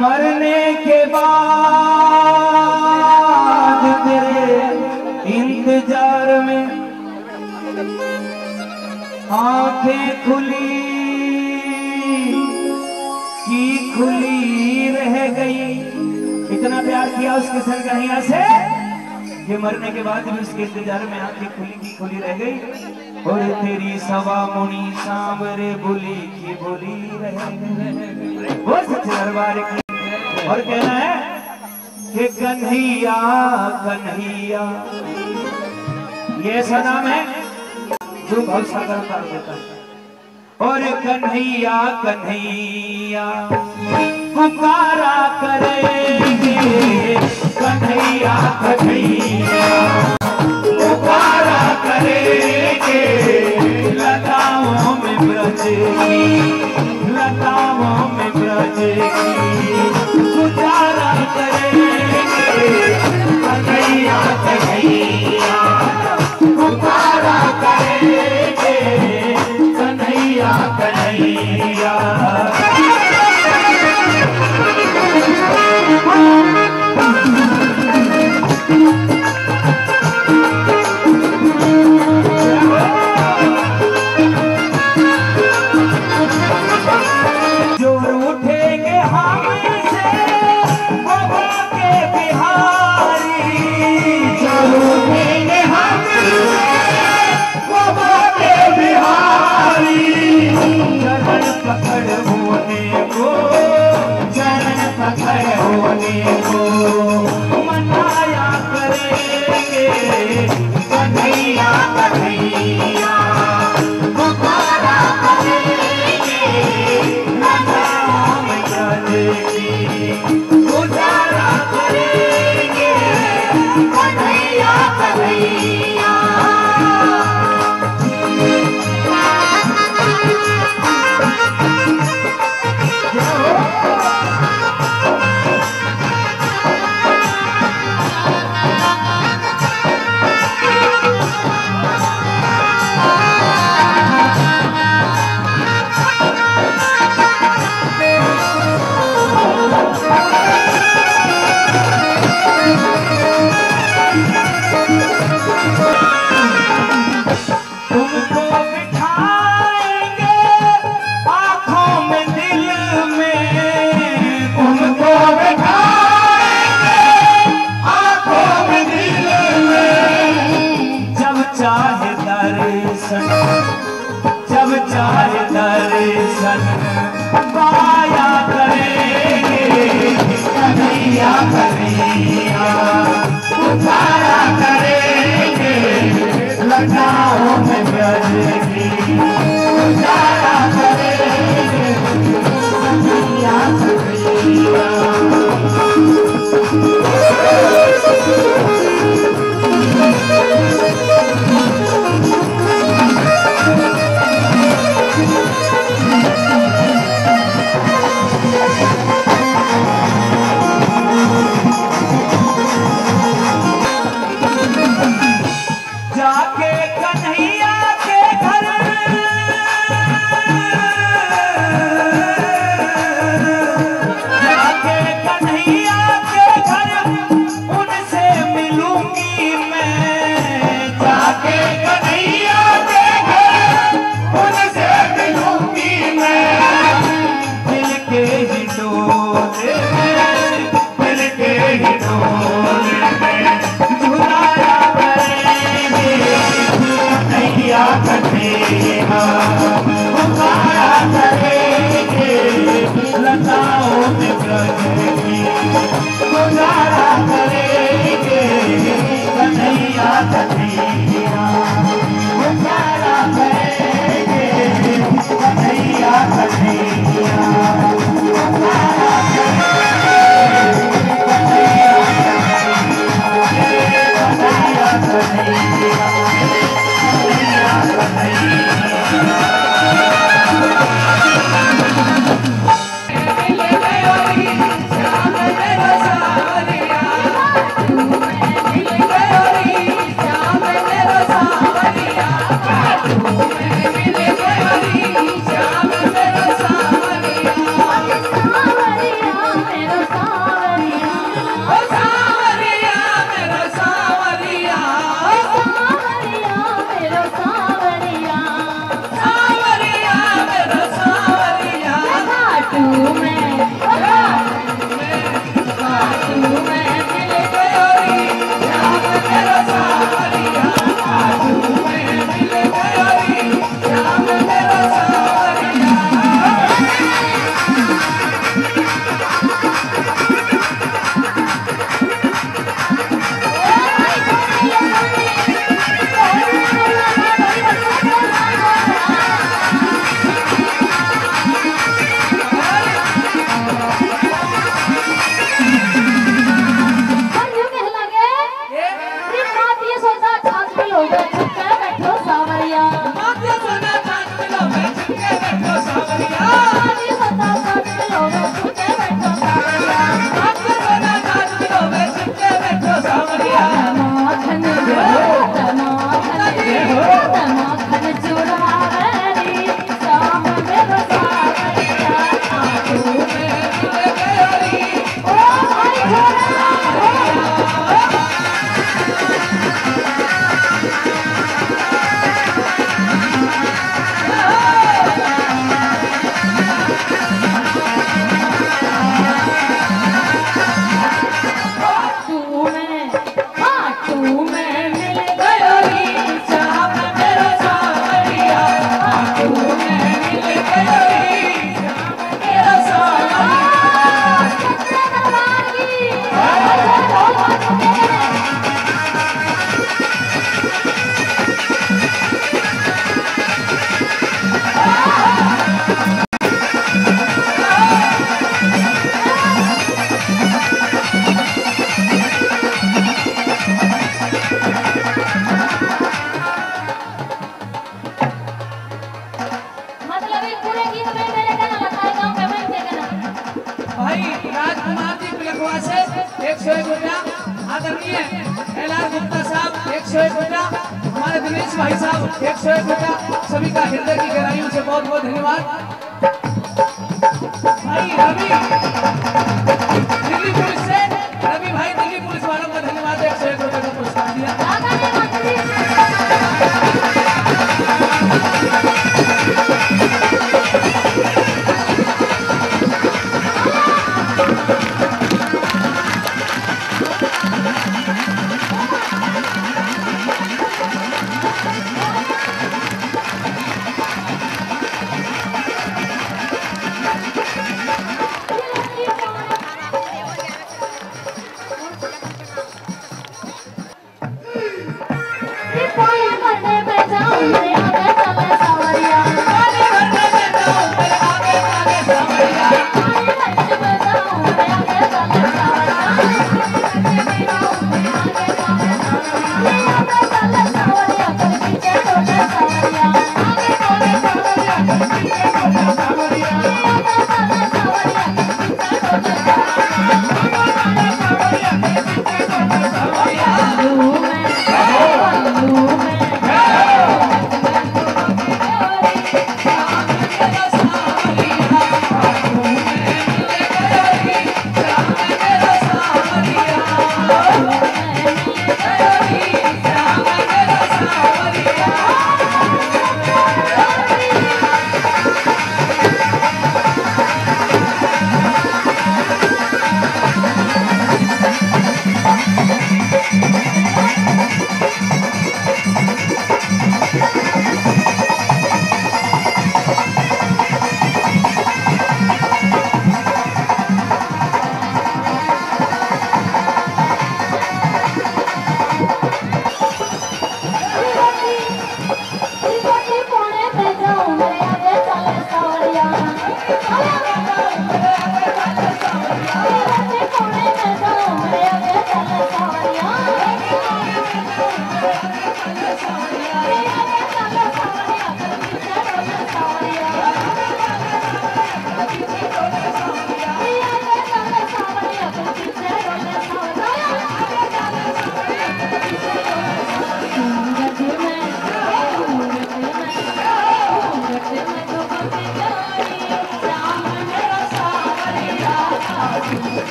मरने के बाद तेरे इंतजार में आंखें खुली की खुली रह गई। इतना प्यार किया उसके संग कन्हैया से कि मरने के बाद भी उसके इंतजार में आंखें खुली की खुली रह गई। और तेरी सवा मुनी सांवरे बोली की बोली रह गई। वो सच्चे दरबार की और कहना है कि कन्हैया कन्हैया, ये ऐसा नाम है जो भवसागर उतार देता है। और कन्हैया कन्हैया पुकारा करेंगे, कन्हैया कन्हैया पुकारा करेंगे। लताओं में ब्रज की, लताओं में ब्रज की पुकारा करेंगे। कन्हैया कन्हैया पुकारा करेंगे, कन्हैया कन्हैया। चोर उठेंगे हमसे बाबा के बिहारी, चोर उठेंगे हमसे बाबा के बिहारी। चरण पकड़ होने को, चरण पकड़ होने को मनाया करेंगे कन्हैया कन्हैया, पुकारा करेंगे नाम चलेगी, गुजारा करेंगे कन्हैया कन्हैया। तुमको बिठाएंगे आँखों में दिल में, तुमको बिठाएंगे आँखों में दिल में। जब चाहे दर्शन, जब चाहे दर्शन पाया करेंगे कन्हैया कन्हैया, पुकारा करेंगे लटाओं में ब्रजगी, गुजारा करेंगे कन्हैया कन्हैया। जाके कन्हैया के घर, जाके कन्हैया के घर उनसे मिलूंगी मैं, जाके कन्हैया के घर उनसे मिलूंगी मैं। दिल के ही डोले में, दिल के ही डोले में झुलाया करेंगे कन्हैया कन्हैया, पुकारा करेंगे लताओं में ब्रजगी, गुजारा करेंगे कन्हैया कन्हैया, गुजारा करेंगे कन्हैया कन्हैया, गुजारा करेंगे कन्हैया कन्हैया, कन्हैया कन्हैया। मखुआ से 101 रुपया, आदरणीय एलआर गुप्ता साहब 101 रुपया, हमारे दिनेश भाई साहब 101 रुपया, सभी का हृदय की गहराइयों से बहुत बहुत धन्यवाद। भाई रवि दिल्ली पुलिस से, रवि भाई दिल्ली पुलिस वालों का धन्यवाद, 101 रुपये का पुरस्कार दिया।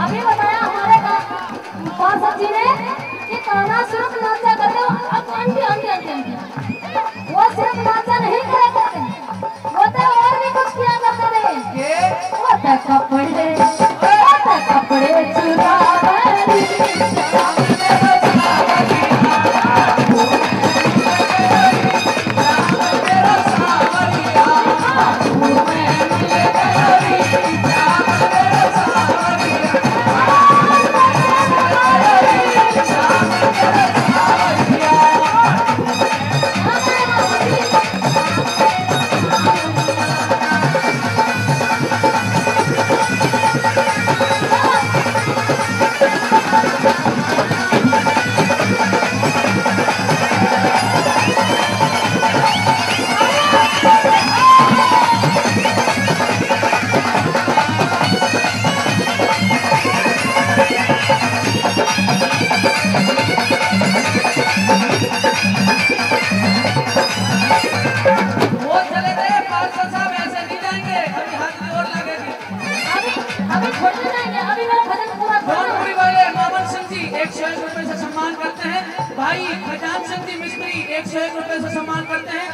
अभी बताया हमारे पार्षद जी ने कि कान्हा सिर्फ नाचा करते हो, अब आंटी आंटी आंटी आंटी वो सिर्फ नाचा नहीं करा करते, वो तो और भी कुछ किया करते थे। वो तो कपड़े चुरावरी भाई खजान सिंह जी मिस्त्री 101 रुपए से सम्मान करते हैं।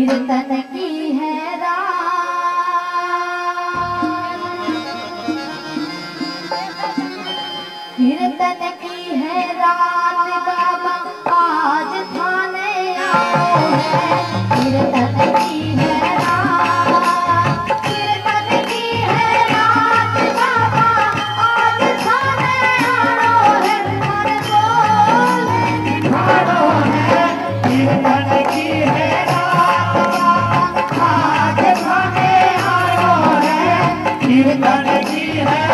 कीर्तन की है कीर्तन की है रात बाबा आज थाने आओ है कीर्तन की है रात कीर्तन की है रात बाबा आज थाने आओ है हर बोले निभाओ है कीर्तन की है रात बाबा आज थाने आओ है कीर्तन की है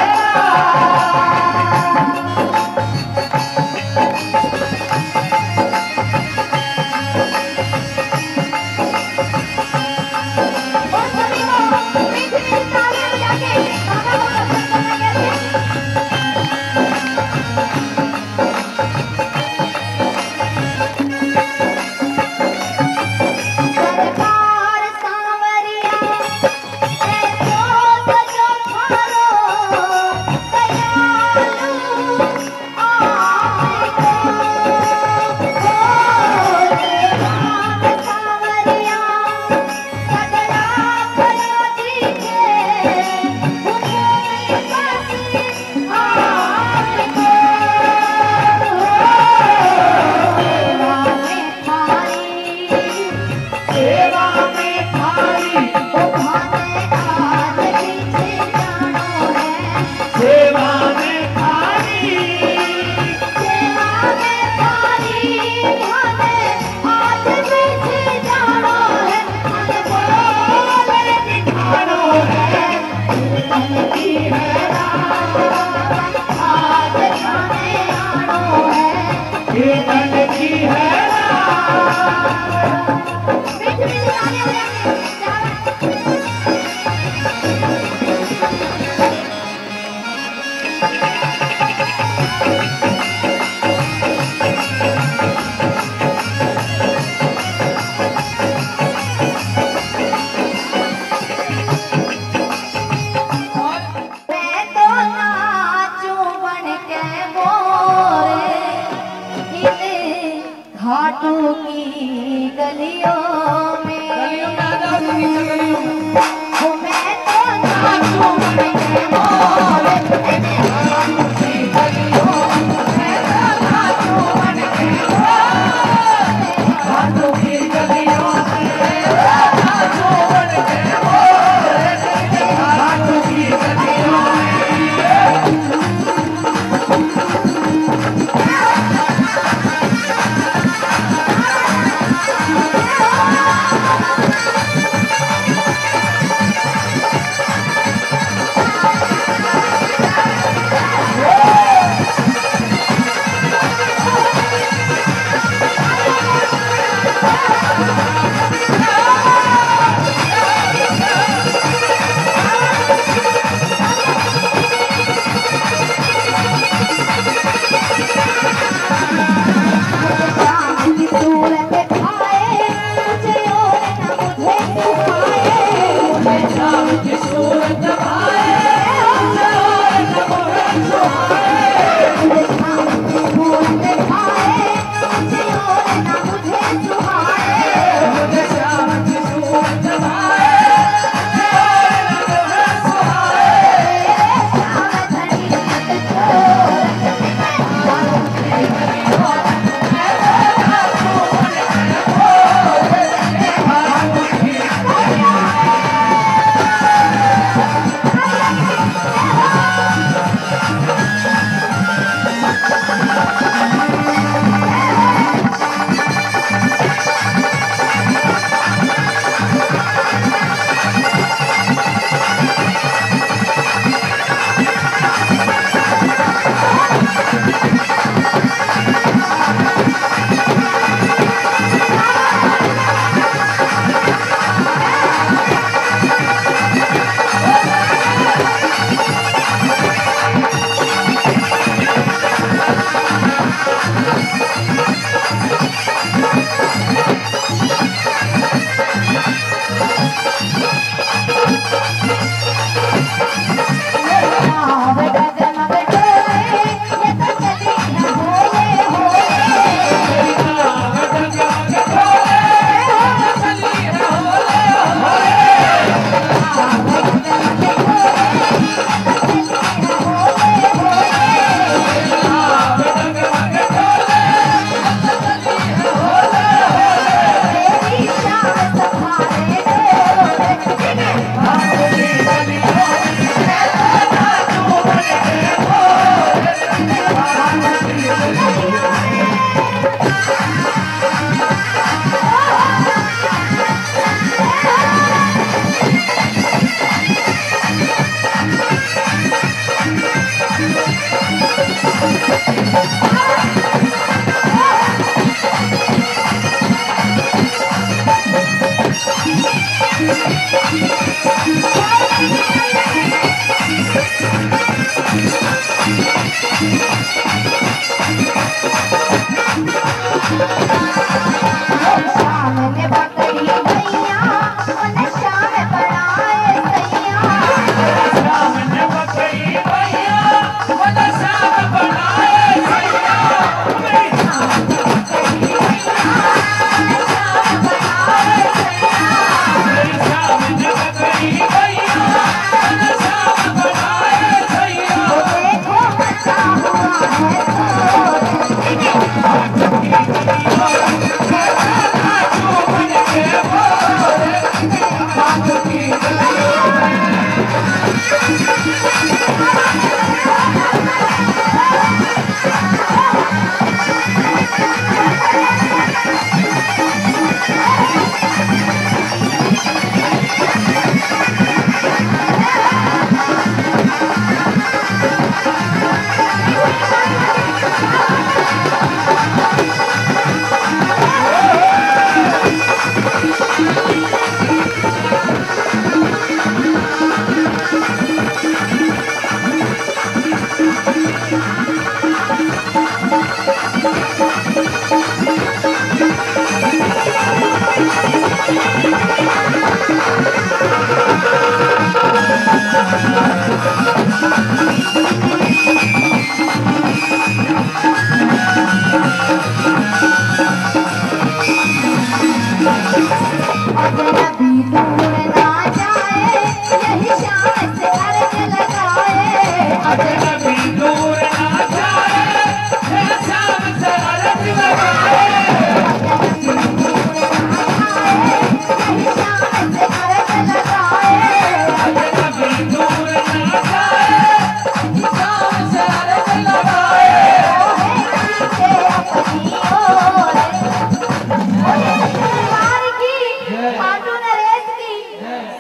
घाटों की गलियों में मैं तो नाचूं बन के मोरे घाटों की गलियों मैं तो नाचूं बन के मोरे घाटों की गलियों में नाचूं बन के मोरे घाटों की गलियों में शाम में पकड़ी भैया उन शाम बनाए सैया शाम ने पकड़ी भैया मन शाम बनाए सैया मेरी शाम में पकड़ी भैया उन शाम बनाए सैया मेरी शाम ने पकड़ी भैया मन शाम बनाए सैया देखो मचा हुआ है अजनबी दूर ना जाए यही शाम से अर्ज लगाए अजनबी दूर ना जाए ये शाम से अर्ज लगाए अजनबी दूर ना जाए यही शाम से अर्ज लगाए अजनबी दूर ना जाए शाम से अर्ज लगाए ओहे अपनी ओर दरबार की खाटू नरेश की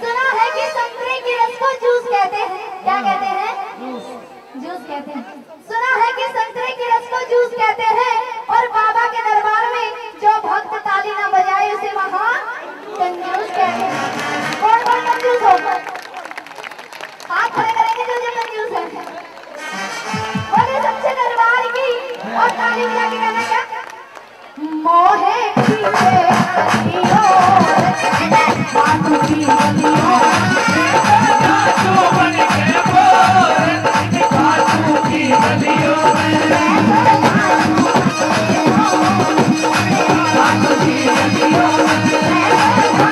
सुना है कि संतरे की रस को जूस कहते हैं क्या कहते हैं जूस कहते हैं सुना है कि संतरे की रस को जूस कहते हैं और बाबा के दरबार में जो भक्त ताली ना बजाए उसे वहां कंजूस कहते हैं कौन कौन कंजूस होगा हाथ खड़े करेंगे जो जो कंजूस है बोले सच्चे दरबार की और ताली बजा के कहना क्या मोहे पीछे गलियों बातों की गलियों काजू बन के बोल काजू की गलियों में काजू की गलियों में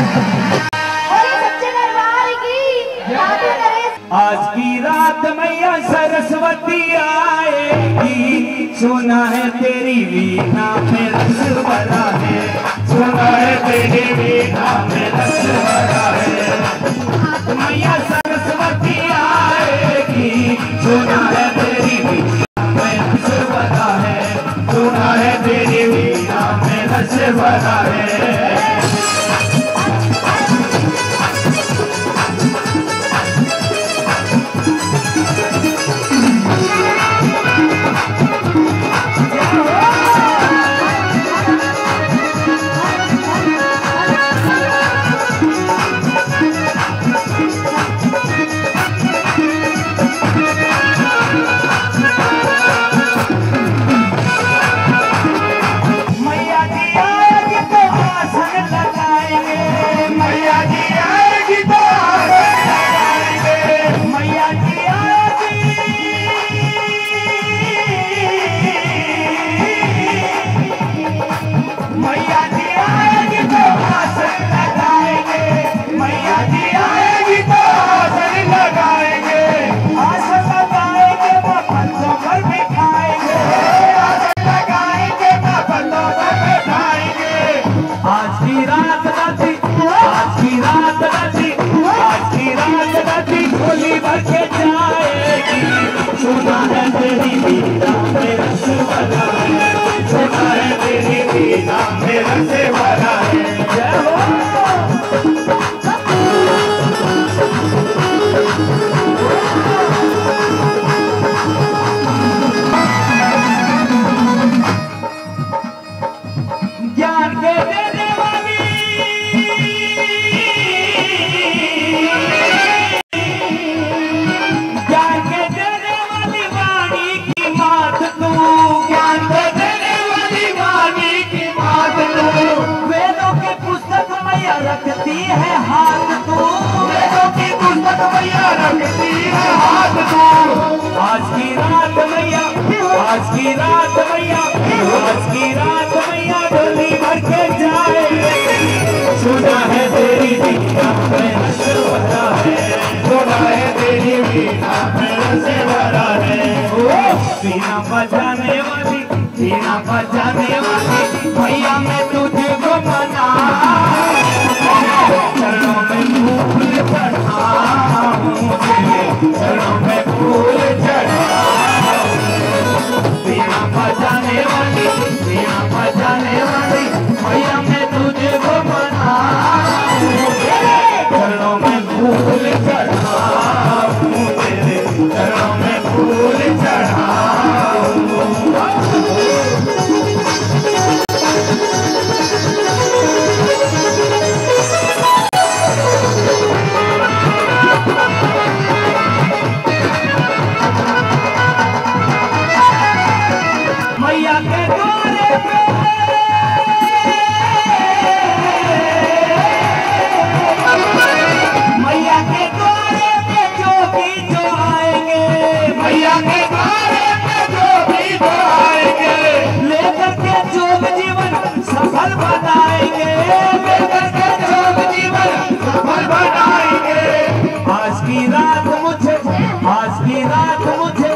बोले सच्चे दरबार की खाटू नरेश आज की रात मैया सरस्वती आएगी सुना है तेरी वीणा में रस भरा है सुना है तेरी वीणा में रस भरा है मैया सरस्वती आएगी सुना है तेरी वीणा में रस भरा है सुना है तेरी वीणा में रस भरा है मैया जी आएगी तो आसन लगाएंगे मैया जी आएगी तो आसन लगाएंगे मैया जी आएगी मैया जी आएगी तो आसन लगाएंगे मैया जी आएगी तो आसन लगाएंगे आसन लगाएंगे वो पल्लों पर बिठाएंगे आसन लगाएंगे वो पल्लों पर बिठाएंगे आज की रात राती आज की रात राती आज की रात राती झोली भर के जाएगी सुना है तेरी वीणा में रस भरा है सुना है तेरी वीणा में रस भरा है जय हो ज्ञान के देने वाली, ज्ञान के देने वाली वाणी की मात तू, ज्ञान के देने वाली वाणी की मात तू, वेदों की पुस्तक मैया रखती है हाथ तू, वेदों की पुस्तक मैया रखती है हाथ तू। आज की रात मैया, आज की रात मैया, आज की रात मैया डोली भर के जाए, सुना है तेरी वीणा में रस भरा है, सुना है तेरी वीणा में रस भरा है। वीणा बजाने वाली, वीणा बजाने वाली मैया मैं तुझको मना, चरणों में फूल चढ़ाऊं, चरणों में फूल चढ़ाऊं। वीणा बजाने वाली, वीणा बजाने वाली मैया मैं तुझको मनाऊं, चरणों में फूल चढ़ाऊं, तेरे चरणों में फूल चढ़ाऊं। मैया के द्वारे पे, मैया के द्वारे पे जो भी जो आएंगे, मैया के द्वारे पे जो भी जो आएंगे, लेकर के जोग जीवन सफल बनाएंगे, लेकर के जोग जीवन सफल बनाएंगे। आज की रात मुझे, आज की रात मुझे,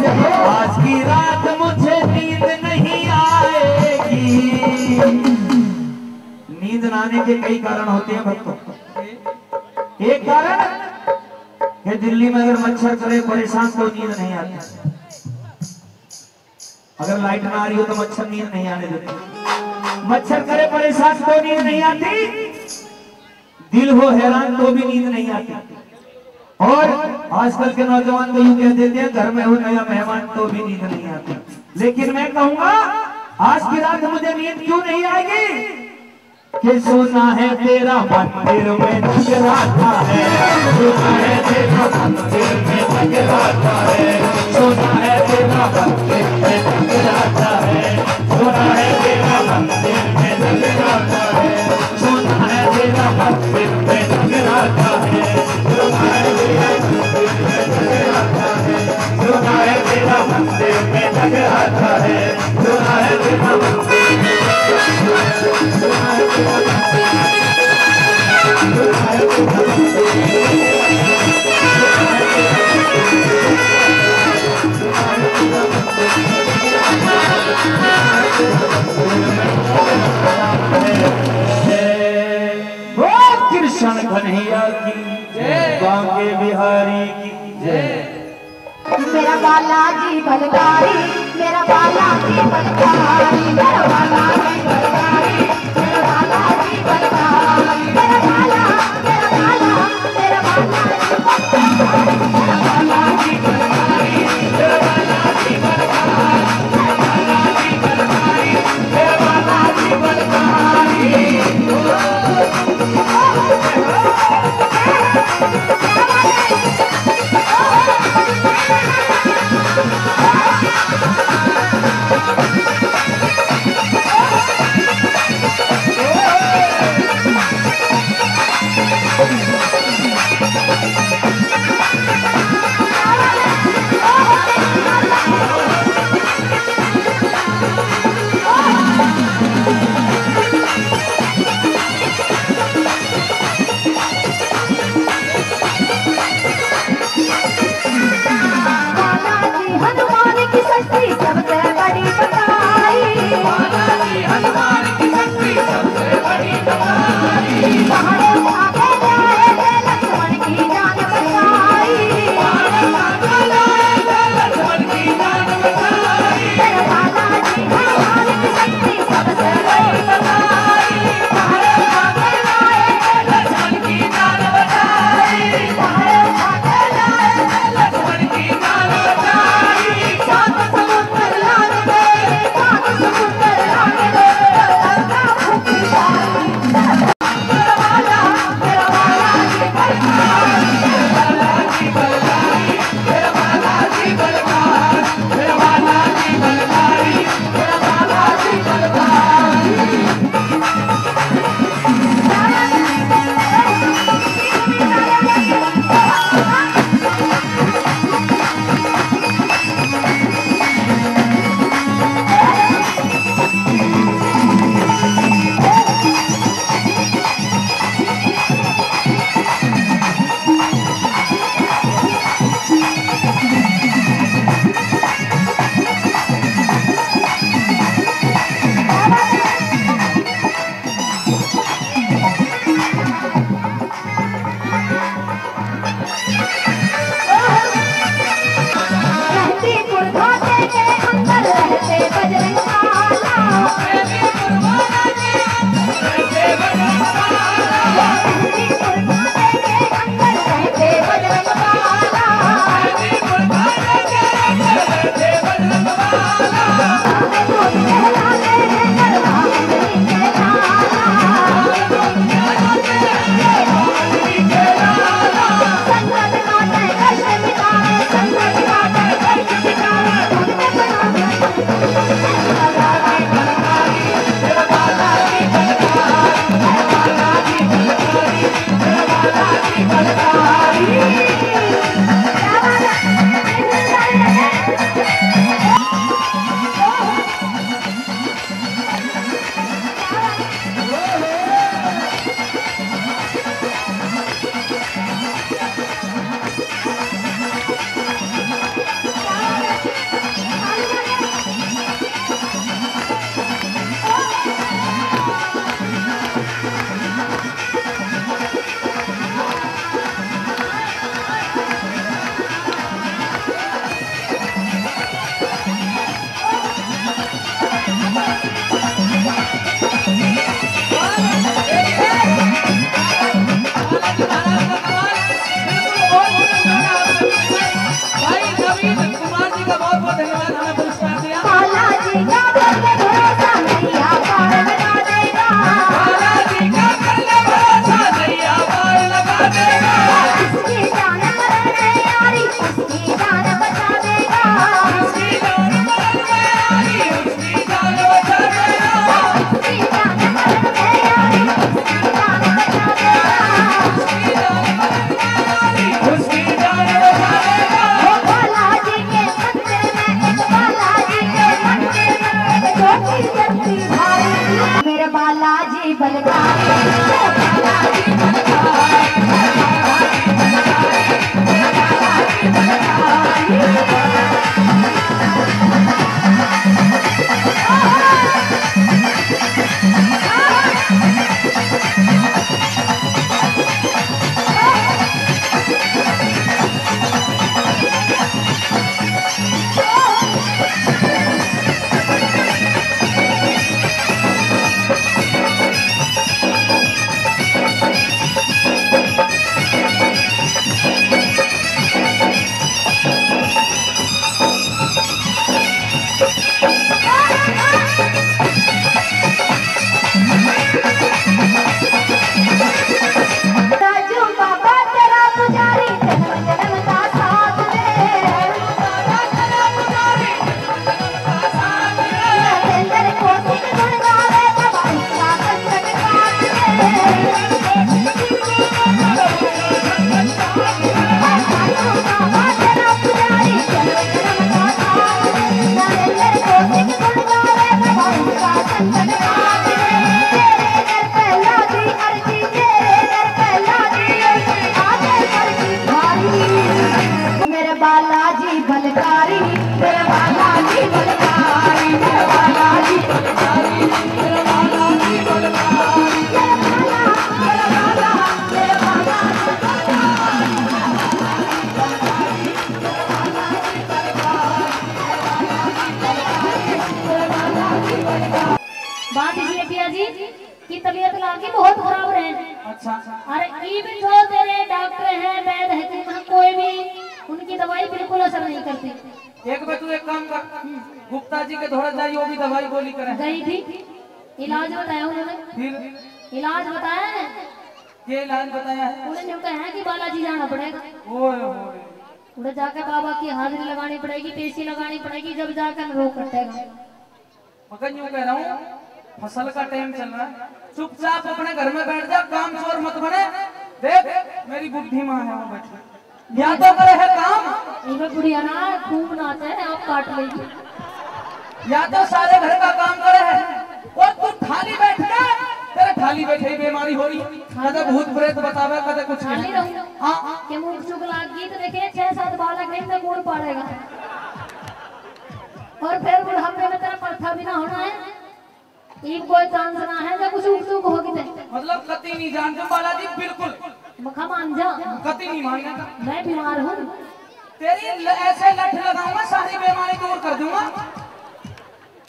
आज की रात मुझे नींद नहीं आएगी। नींद न आने के कई कारण होते हैं भक्तों। एक कारण कि दिल्ली में अगर मच्छर करे परेशान तो नींद नहीं आती, अगर लाइट ना आ रही हो तो मच्छर नींद नहीं आने देते। मच्छर करे परेशान तो नींद नहीं आती, दिल हो हैरान तो भी नींद नहीं आती। और आजकल के नौजवान तो यूं कह देते हैं घर में हो नया मेहमान तो भी नींद नहीं आती। लेकिन मैं कहूंगा आज की रात मुझे नींद क्यों नहीं आएगी कि सुना है तेरा मंदिर में जगराता है, सुना है तेरा मंदिर में जगराता है, सुना है तेरा मंदिर में जगराता है, सुना है तेरा मंदिर में जगराता है, सुना है तेरा मंदिर में जगराता है, सुना है तेरा मंदिर में जगराता है, सुना है तेरा मंदिर में जगराता है, सुना है तेरा मंदिर में कृष्ण कन्हैया की जय, बांके बिहारी की जय। मेरा बालाजी बलकारी, मेरा बालाजी बलकारी, मेरा बालाजी बलकारी, मेरा बालाजी बलकारी, मेरा बाला, मेरा बाला, मेरा बालाजी बलकारी, मेरा बालाजी बलकारी, मेरा बालाजी बलकारी, मेरा बालाजी बलकारी, मेरा बालाजी बलकारी। बालाजी बलकारी मेरा बालाजी बलकारी बालाजी बलकारी मेरा बालाजी बलकारी मेरा बालाजी बलकारी मेरा बालाजी बलकारी मेरा बात इसलिए पिया जी की तबीयत लागी बहुत खराब रहे। अच्छा अरे ई भी जो तेरे डॉक्टर हैं वैद है कोई भी उनकी दवाई बिल्कुल असर नहीं करती। एक बार तू एक काम कर, गुप्ता जी के थोड़ा जाइए, वो भी दवाई गोली करे। गई थी, इलाज बताया उन्होंने, फिर इलाज बताया है, ये इलाज बताया है, उन्होंने जो कहा है कि बालाजी जाना पड़ेगा, ओए ओए उधर जाकर बाबा की हाजिरी लगानी पड़ेगी, पेशी लगानी पड़ेगी, जब जाकर रोग कटेगा। मगर यूं कह रहा हूँ, फसल का टाइम चल रहा है, चुपचाप अपने घर में बैठ जा, काम चोर मत बने। देख मेरी बुद्धि माँ है वो बैठी, या तो करे है काम, इनमें बुढ़िया ना खूब नाचे है, आप काट लेगी, या तो सारे घर का काम करे है, और तू खाली बैठ के तेरे खाली बैठे ही बीमारी हो रही, कदे भूत प्रेत बतावे, कदे कुछ खाली रहूं हाँ कि मुंह चुग लागी तो देखे 6-7 बालक नहीं तो गुड़ पड़ेगा, और फिर बुढ़ापे में तेरा पत्थर भी ना होना है, एक कोई चांस ना है जब कुछ उग होगी थे। मतलब कति नहीं जानते बालाजी, बिल्कुल मखा मान जा, कति नहीं मानेगा। मैं बीमार हूँ, तेरी ऐसे लठ लगाऊंगा, सारी बीमारी दूर कर दूंगा।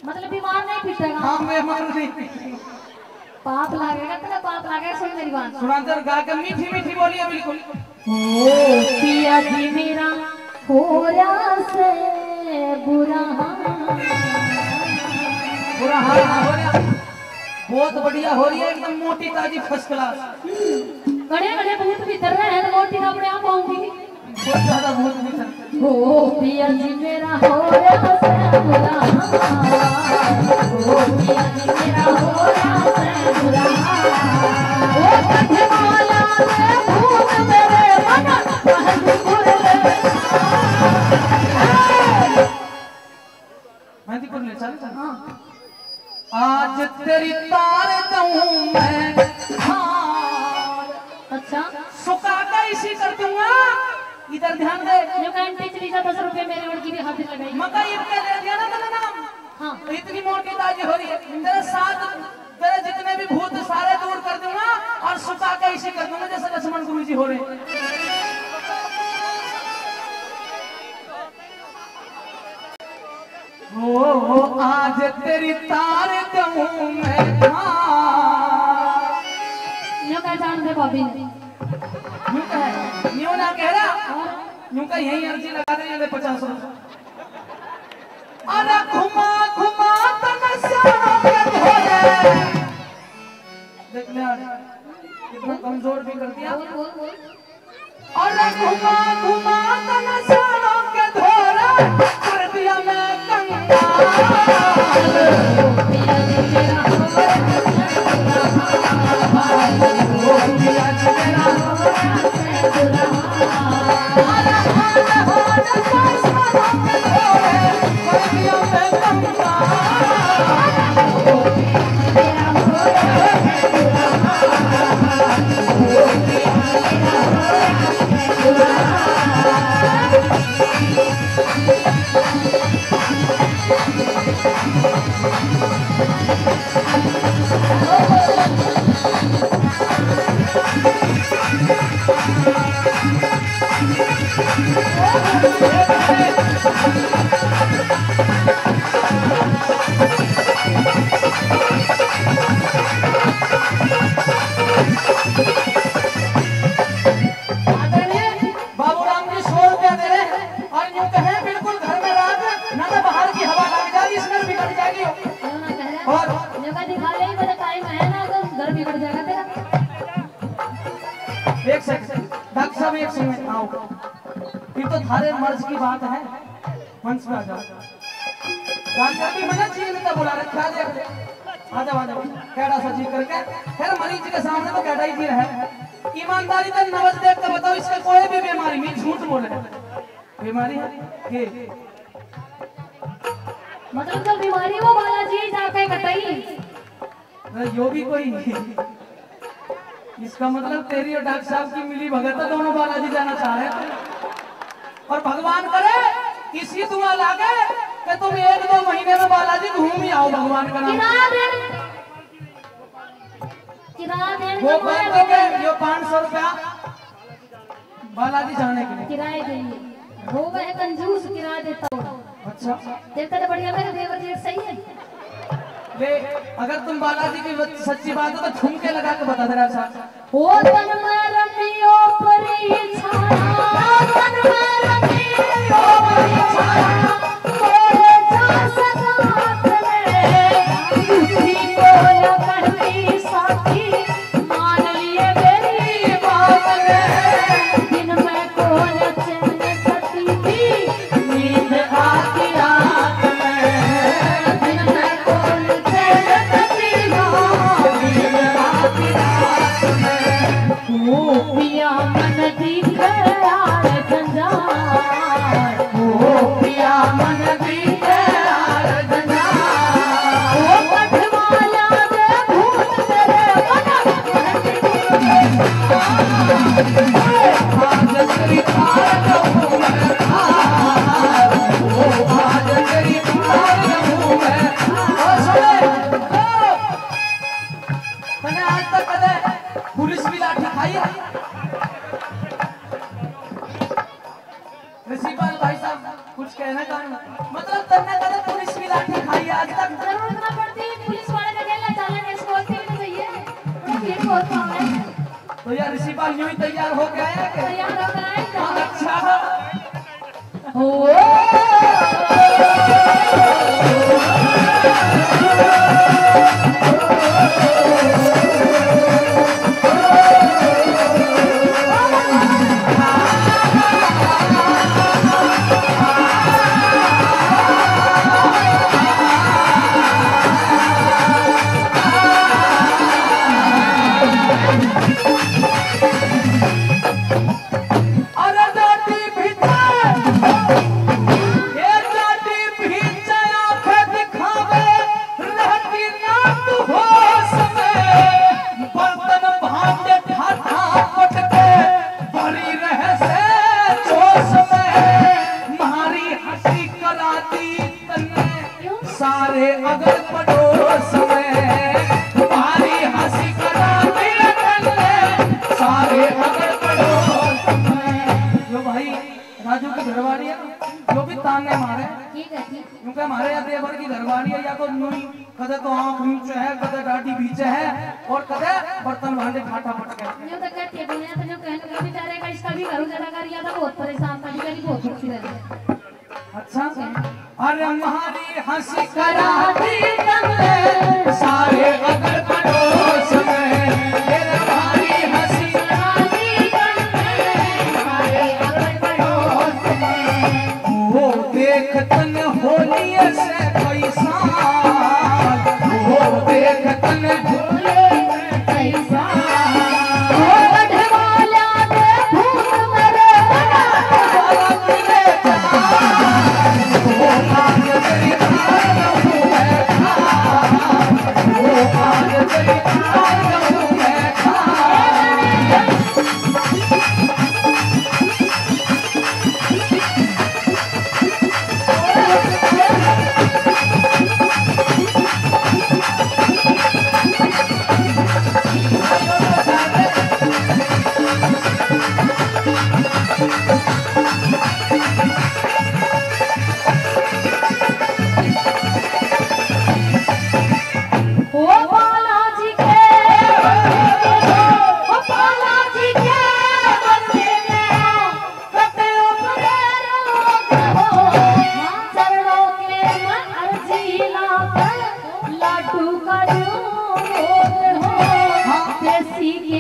मतलब बीमार नहीं पीटेगा, हाँ बीमार नहीं, पाप लागेगा, तेरा पाप लागेगा। सुन मेरी बात, सुनांतर गा के मीठी मीठी बोलिए बिल्कुल। ओ पिया जी मेरा हो रहा से बुरा बुरा हाल हो रहा, बहुत बढ़िया हो रही है, एकदम मोटी ताजी फर्स्ट क्लास। गड़े गड़े भूत भी कर रहे हैं, मोटी अपने आप आऊंगी। बहुत ज्यादा भूत भी हो पिया जी मेरा हो रहा से बुरा, ओ पिया जी मेरा हो रहा से बुरा, ओ कठमाला से भूत मेरे मन बहदुर मैं दी ले चल चल। हाँ आज तेरी तार दूं मैं हार, अच्छा सुखा का इसी कर दूंगा। इधर ध्यान दे, जो कैंटी चली जा 10 रुपए मेरे और की भी हाथ लगाई। मकई इतने ले दिया ना तेरा नाम, हाँ इतनी मोटी ताजी हो रही है, तेरे साथ तेरे जितने भी भूत सारे दूर कर दूंगा, और सुखा का इसी कर दूंगा जैसे लक्ष्मण गुरु जी हो रहे हैं। ओ आज तेरी तार दूं मैं हार, यो क्या जान दे भाभी ने, यूं ना कह रहा, यूं का यही अर्जी लगा दे, ये 50 रुपए। अरे घुमा घुमा तनस्याओं के धोरे, देख ले इतना कमजोर भी कर दिया। बोल बोल बोल, अरे घुमा घुमा तनस्याओं के धोरे, कर दिया मैं कंगाल। पिया जी मेरा हो रहा से बुरा, ओ पिया जी मेरा हो रहा से बुरा, अरे हाल हाल तनस्याओं के धोरे, कर दिया मैं कंगाल। मेरा हो रहा से बाबूराम जी 100 रुपया दे रहे हैं और यूं कहे बिल्कुल घर में रात ना तो बाहर की हवा लग जाएगी, इसमें बिगड़ जाएगी। क्यों ना कह रहे और जगह दिखा ले ही बड़ा टाइम है ना तो घर बिगड़ जाएगा तेरा। एक सेकंड डॉक्टर साहब, एक सेकंड आओ। ये तो थारे मर्ज की बात है, मंच पे आ जाओ। डॉक्टर भी मना चीज का बुला रखा है, आ जाओ आ जाओ। कैडा सा जी करके फिर मरीज के सामने तो कैडा ही जी है। ईमानदारी से नवज देख के बताओ, इसका कोई भी बीमारी नहीं, झूठ बोले बीमारी है ये। मतलब जो बीमारी वो बालाजी जाके कटाई। यो भी कोई नहीं, इसका मतलब तेरी और डॉक्टर साहब की मिली भगत है, दोनों बालाजी जाना चाह रहे हैं। और भगवान करे इसी दुआ लागे कि तुम 1-2 महीने में बालाजी घूम ही आओ, भगवान का नाम। वो बात है कि यो 500 रुपया बालाजी जाने के लिए किराए के लिए वो वह कंजूस किराया देता हो। अच्छा देखता तो बढ़िया मेरे देवर जी सही है। ले, अगर तुम बालाजी की सच्ची बात है तो ठुमके लगा के बता दे रहा साहब। ओ तन में रमियो परी छाया, तन में रमियो परी छाया, तोरे जा सगात में दुखी को न कहती साथी, मान लिए मेरी बात में दिन में को न चैन सती थी, नींद आती रात में दिन में को न चैन सती थी, नींद आती रात में। ओ पिया मन दिखे यार जंजार, ओ पिया मन दिखे यार जंजार, ओ पठवाला दे भूत तेरे मन आज तेरी थार रहूं मैं थार, ओ आज तेरी थार रहूं मैं। और सुने, मैंने आज तक कदे पुलिस भी लाठी खाई है? प्रिंसिपल भाई साहब कुछ कहना चाहूँ, मतलब तन्ने कदे पुलिस भी लाठी खाई है आज तक? जरूरत ना पड़ती पुलिस वाले का कहना चालन इसको होती भी तो चाहिए। ये बहुत काम है तो यार प्रिंसिपल यूं ही तैयार हो गया है कि तैयार होकर आए अच्छा हो। अरे जाती भीतर ये जाती भीतर आंखें दिखावे रहती नात हो समय बर्तन भांडे ठाठा पटके भरी रहे से जोश में मारी हंसी कराती तन्ने सारे अगर पड़ोस में मारी हंसी कराती तन्ने सारे अगर पड़ोस में। जो भाई राजू की घरवाली है जो भी ताने मारे ठीक है ठीक क्योंकि हमारे यहाँ देवर की घरवाली है या तो यूं कदे तो आंख नीचे है कदे डाटी पीछे है और कदे बर्तन भांडे फाटा पटके। जो तक कहती है दुनिया तो जो कहने का बेचारे का इसका भी घर उजाड़ा कर दिया था, बहुत परेशान था, कभी बहुत दुखी रहे। अच्छा अरे हमारी हंसी कराती तन्ने सारे अगर पड़ोस में तेरे हमारी हंसी कराती तन्ने सारे अगर पड़ोस में वो देख तन होली से कोई साल वो देख तन होली कई साल ओ बढ़वाला दे भूत मेरे बना वाला दिले वो आज तेरी थार रहूं मैं थार, वो आज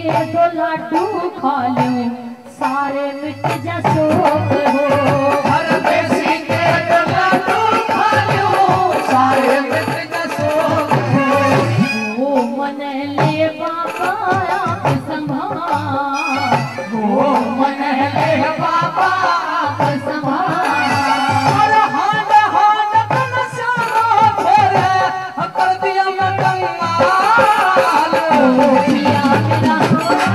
दो लड्डू खा लूं सारे मिट जा शोक हो हर देसी के दो लड्डू खा लूं सारे मिट जा शोक हो। वो मन ले बाबा आप संभाल वो मन ले बाबा आप संभाल और हांड हांड कनसारा भोरे कर दिया मैं कंगाल। ओ पिया मेरा होरा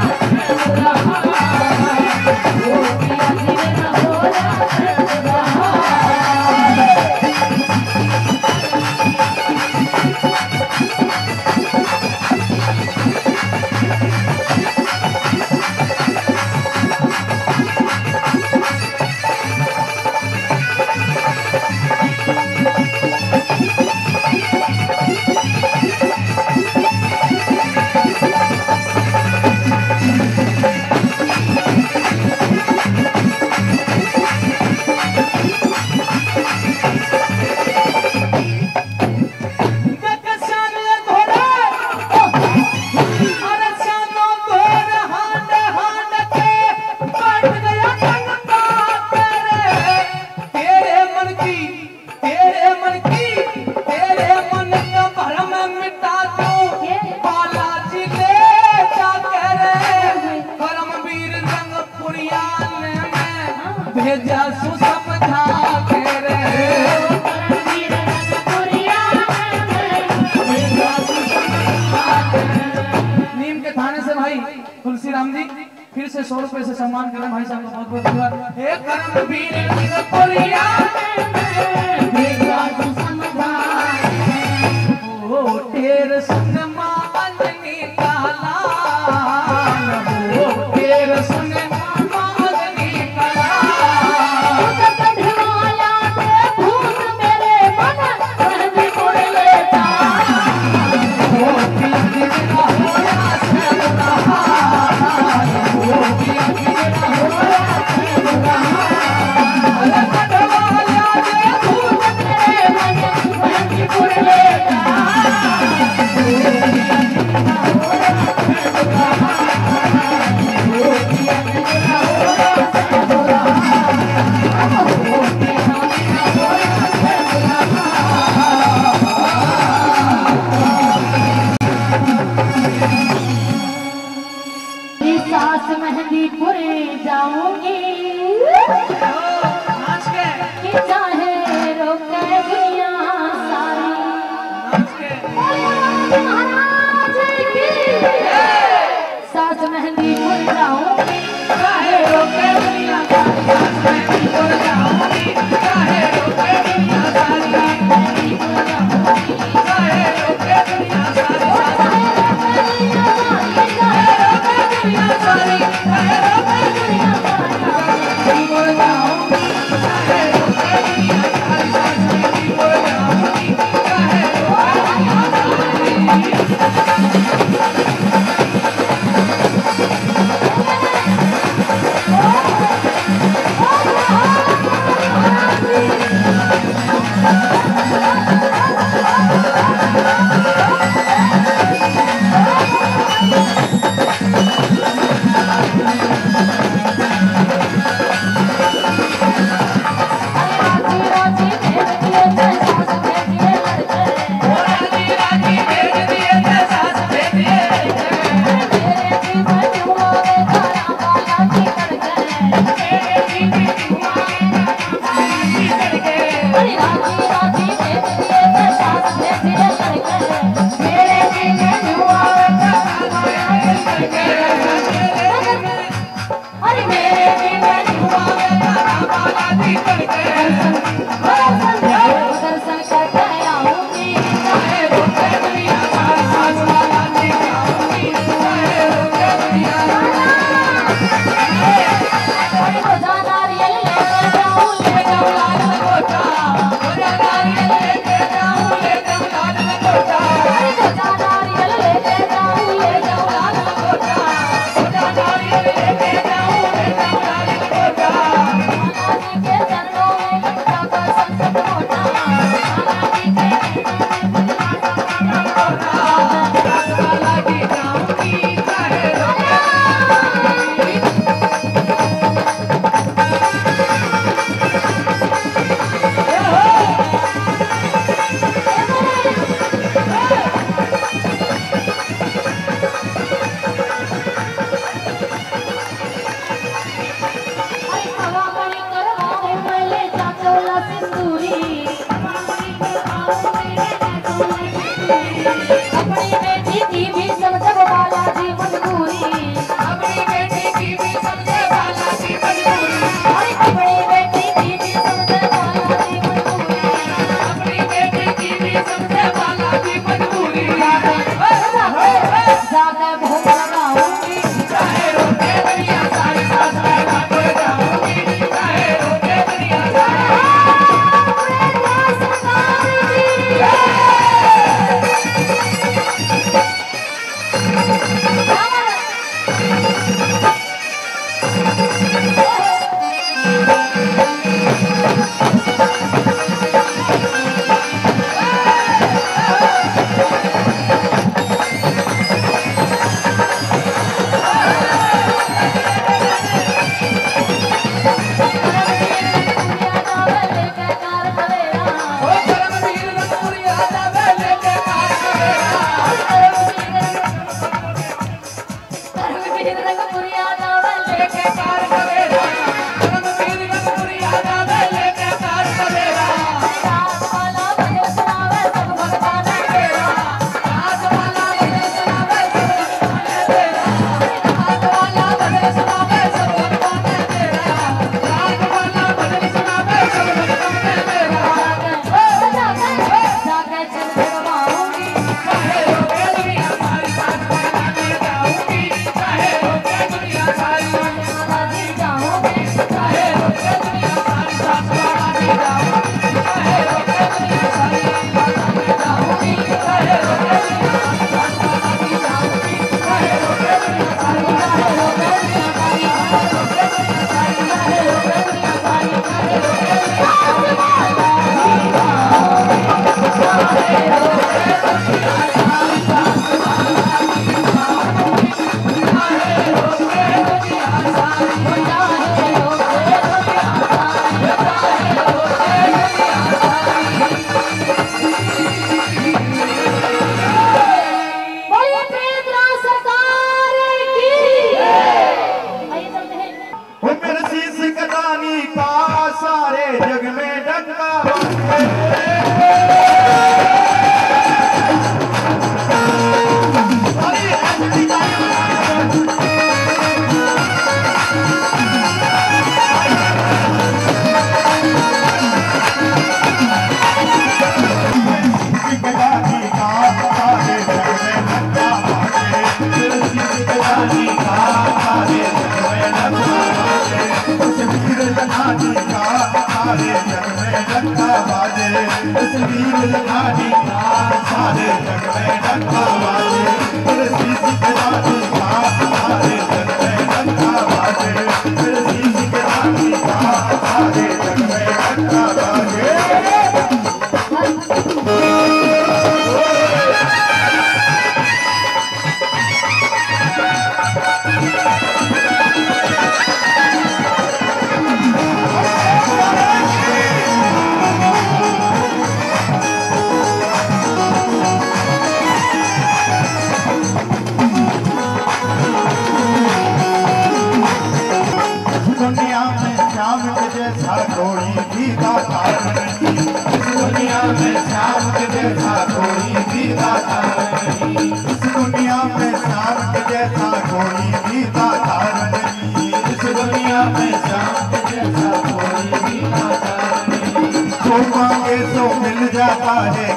ओ पिया मेरा होरा भेजा सु समझा के रे नीम के थाने से भाई तुलसी राम जी फिर से 100 रुपए से सम्मान करें भाई साहब का बहुत बहुत धन्यवाद। हे करमवीर रंगपुरिया भेजा सु समझा ओ तेरे सुन मांगनी काला ओ तेरे सुन मांगनी काला सास मेहंदीपुर जाऊंगी नाच के कि चाहे रोके दुनिया सारी महाराज की सास मेहंदीपुर जाऊंगी चाहे रोके दुनिया मेहंदीपुर जाऊंगी चाहे रोके दुनिया सारी चाहे रोके दुनिया सारी बालाजी मजबूरी अपनी बेटी की भी समझे बालाजी मजबूरी अरे अपनी बेटी की भी समझे बालाजी मजबूरी अपनी बेटी की भी समझे बालाजी मजबूरी जाके भूख लगाऊंगी चाहे रोके दुनिया सारी साथ में भागे जाऊंगी चाहे रोके दुनिया सारी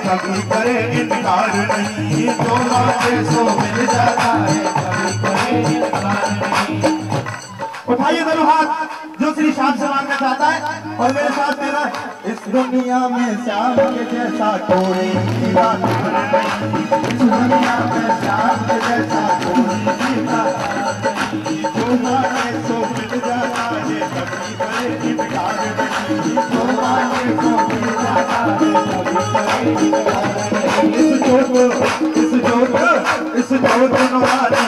कभी करे इनकार नहीं, जो मांगे सो मिल जाता है, कभी करे इनकार नहीं। उठाइए दोनों हाथ जो श्री श्याम से मांगना चाहता है और मेरे साथ मेरा इस दुनिया में श्याम के जैसा कोई दीवाना नहीं, इस दुनिया में श्याम के जैसा कोई दीवाना नहीं, जो मांगे सो मिल जाता है, कभी करे इनकार नहीं, जो मांगे सो मिल जाता है, कभी करे इनकार नहीं। इस जोत नवारी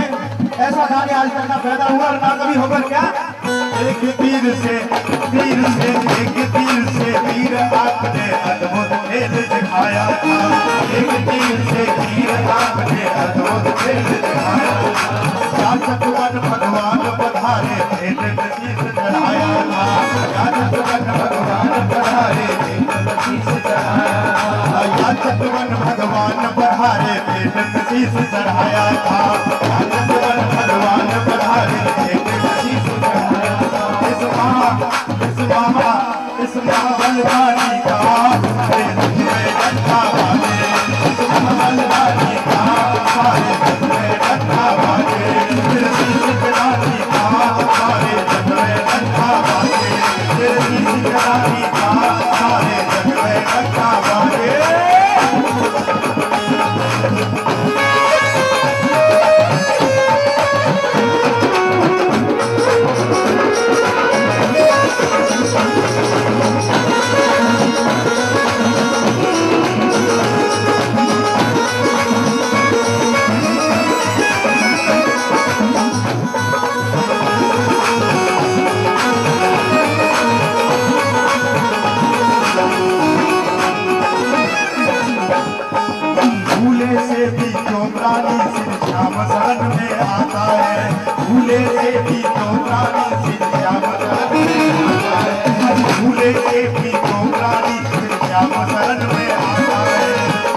में ऐसा गाने आज तक ना पैदा हुआ और ना कभी होगा। क्या एक तीर से एक तीर से तीर आपने अद्भुत खेल दिखाया था। एक तीर से तीर आपने अद्भुत खेल दिखाया था। याचकवन भगवान पधारे भेंट शीश चढ़ाया था। याचकवन भगवान पधारे भेंट शीश चढ़ाया था। याचकवन भगवान पधारे भेंट शीश चढ़ाया था। याचकवन भगवान पधारे भेंट शीश चढ़ाया था। इस महाबलवानी का सारे दुख में डंडा बाजे। इस महाबलवानी का सारे दुख में डंडा बाजे। फिर शीश चढ़ानी का सारे दुख में डंडा बाजे। फिर शीश चढ़ानी का सारे दुख में डंडा बाजे। से भी क्यों प्राणी श्री श्याम शरण में आता है। भूले से भी क्यों प्राणी श्री श्याम शरण में आता है। भूले से भी क्यों प्राणी श्री श्याम शरण में आता है।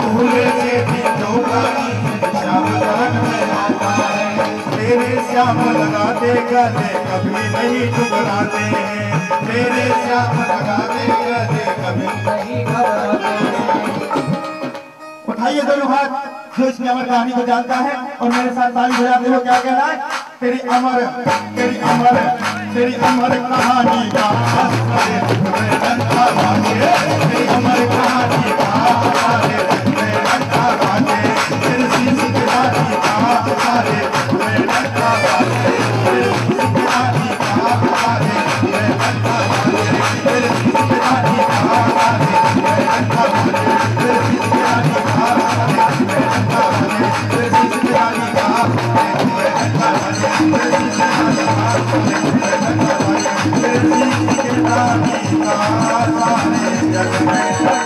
भूले से भी क्यों प्राणी श्री श्याम शरण में आता है। तेरे श्याम लगाते गले कभी नहीं घबराते हैं। तेरे श्याम लगाते गले कभी नहीं घबराते हैं। उठाइए दोनों हाथ जो इसकी अमर कहानी को जानता है और मेरे साथ ताली बजाते हो। क्या कहना है? तेरी अमर कहानी का सारे दुख में डंडा बाजे। तेरी अमर कहानी का सारे दुख में डंडा बाजे। तेरी शीश चढ़ानी का सारे दुख में डंडा बाजे। तेरी शीश चढ़ानी का सारे दुख में डंडा बाजे। तेरी शीश चढ़ानी का सारे दुख में डंडा बाजे। तेरी शीश चढ़ानी का सारे दुख में डंडा बाजे। तेरी शीश चढ़ानी का सारे दुख में डंडा बाजे। तेरी शीश चढ़ानी का सारे दुख में डंडा बाजे। तेरी शीश चढ़ानी का सारे जग में डंडा बाजे। तेरी शीश चढ़ानी का सारे जग में डंडा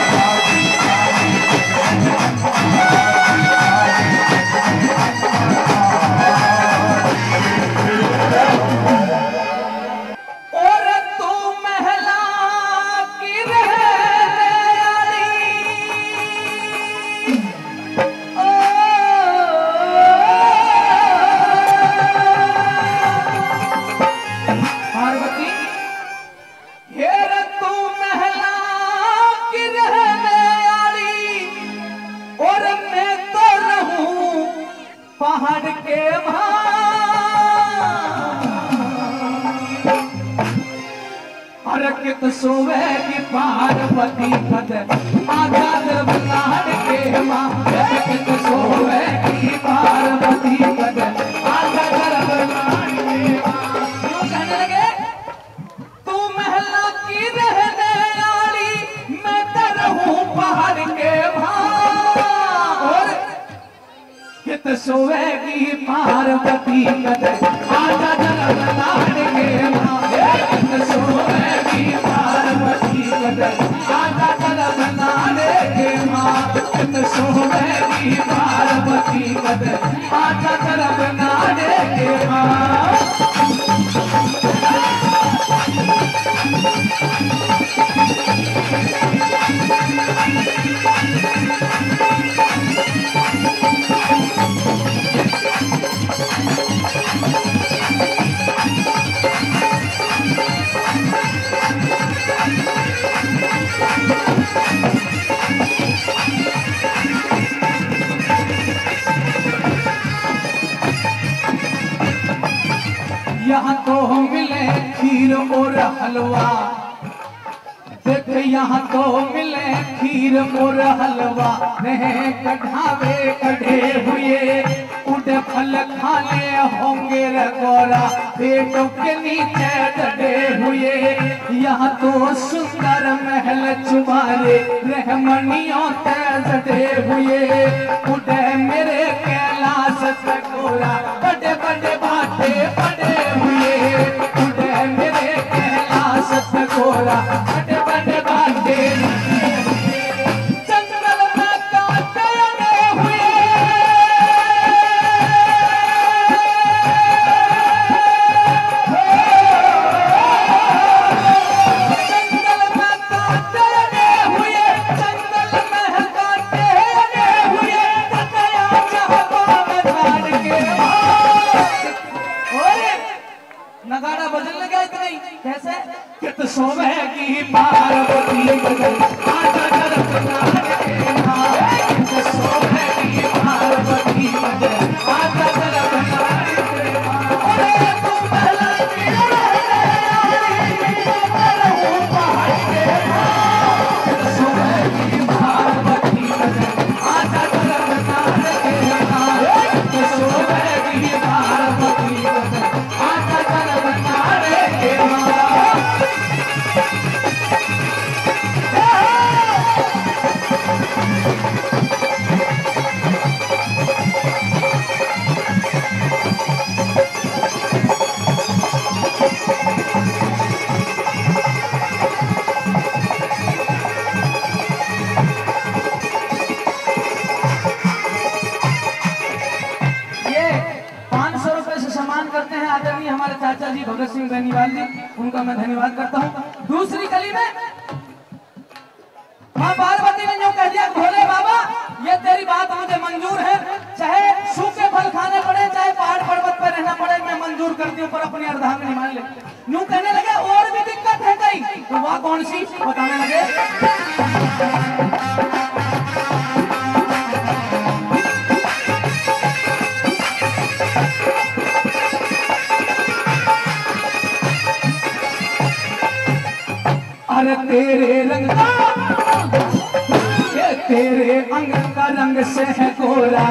बाजे। सारे जग में डंडा बाजे। और तू महला की रहने वाली। ओ पार्वती, हेर तू महला की रहने वाली और मैं तो रहूं पहाड़ के भाग। कित सोवे की पार्वती पद आजाद बलाड के मां। कित सोवे की पार्वती पद आजाद बलाड के मां। क्यों कहने लगे? तू महला की रहने वाली मैं तो रहूं पहाड़ के भाग। और कित सोवे की पार्वती पद आजाद बलाड के मां। कित सोवे पार्वती पद आजा कर बनाने के मां। कित सोवे की पार्वती पद आजा कर बनाने के मां। यहाँ तो मिले खीर और हलवा। देख यहाँ तो मिले खीर और हलवा। रहे कढ़ावे कढ़े हुए फूटे फल खाने होंगे रे गोरा, पेटों के नीचे डटे हुए। यहाँ तो सुंदर महल तुम्हारे रहमनियों ते डटे हुए। फूटे मेरे कैलाश पे गोरा, बड़े बड़े बाटे पड़े हुए। फूटे मेरे कैलाश पे गोरा, बड़े बड़े बाटे जंगल में काटे हुए। जंगल में काटे हुए, जंगल में काटे हुए, कटया चाहता मैं काट के। ओए नगाड़ा बजने लगा इतना ही कैसे? कित सोवे की पार्वती बदल आजा तरफ नाच के नाच। कित सोवे की पार्वती बदल आजा तरफ नाच के नाच। ओए तू पहला मेरा रहूं पहाड़ के नाच। कित सोवे की पार्वती बदल आजा तरफ नाच के नाच। कित सोवे की पार्वती बदल आजा तरफ नाच के नाच। ये 500 रुपए से सम्मान करते हैं आदरणीय हमारे चाचा जी भगत सिंह बेनीवाल जी, उनका मैं धन्यवाद करता हूँ। दूसरी कली में माँ पार्वती ने जो कह दिया, भोले बाबा ये तेरी बात मुझे मंजूर है, चाहे सूखे फल खाने पड़े, चाहे पहाड़ पर्वत पर रहना पड़े, मैं मंजूर करती हूँ, पर अपनी अर्धांगिनी मान ले। यूं कहने लगे और भी दिक्कत है कई, तो वह कौन सी बताने लगे। अरे तेरे रंग का, ये तेरे अंग का रंग से है गोरा,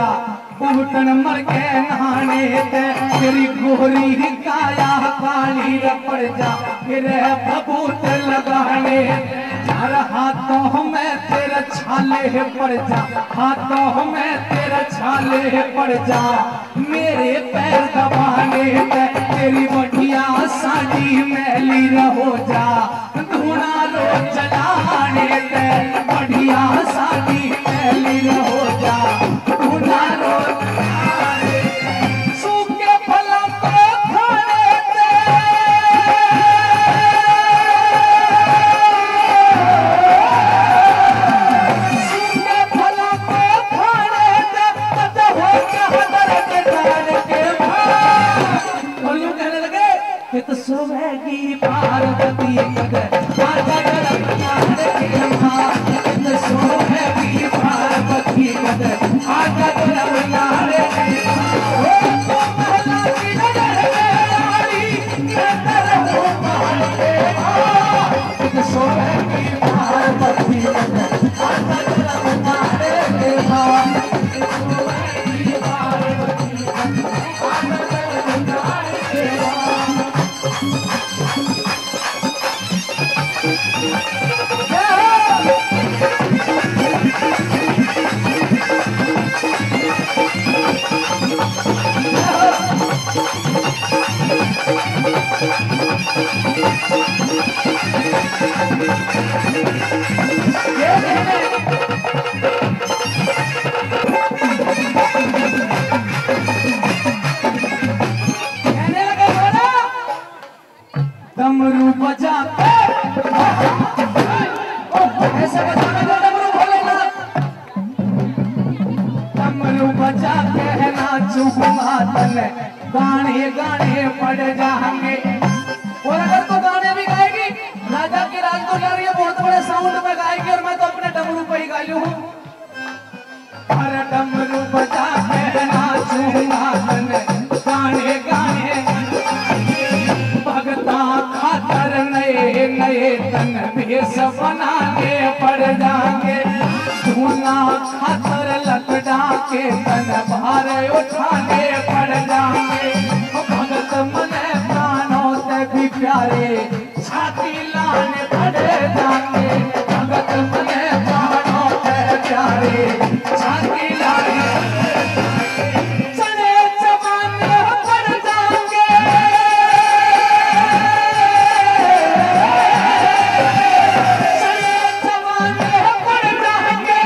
उबटन मर के नहाने ते तेरी गोरी काया काली पड़ जा, फिर बबूत लगाने। हर हाथों में तेरा छाले पड़ जा, हाथों में तेरा छाले पड़ जा, मेरे पैर दबाने ते तेरी बढ़िया साड़ी मैली रहो जा, धुना लो जलाने ते बढ़िया साड़ी मैली रहो जा, धुना लो जलाने ते सूखे फलों को खाने ते। सूखे फलों को खाने ते तब हो चादर के डाल के भाग। और यूं कहने लगे कि तो सोवेगी पार्वती कदर आजा तरफ नाच के नाच। कि तो सोवेगी पार्वती कदर आजा तरफ नाच के नाच। ओ तो महला की नजर में लाड़ी, मैं तरहूं पहाड़ के नाच। कि तो सोवेगी पार्वती कदर आजा तरफ नाच के नाच। कि तो सोवेगी पार्वती कदर आजा तरफ नाच के नाच। डमरू बजा के ऐसे बजाने को डमरू भोलेनाथ। डमरू बजा के नाचू मातन, गाने गाने पड़ जाएंगे। और अगर तो गाने भी गाएगी, राजा की राज तो यार ये बहुत बड़े साउंड में गाएगी, और मैं तो अपने डमरू पे ही गाई हूँ। अरे डमरू बजा के नाचू मातन, गाने गाने भगता खातर नए नए तन भेष बनाने पड़ जाएंगे। धूना खातर लकड़ा जाके तन भार उठाने पड़ जाके भगत मन प्राणों से भी प्यारे छाती लाने पड़ जाके भगत मन प्राणों से प्यारे छाती लाने चले जमाने पड़ जाएंगे चले जमाने पड़ जाएंगे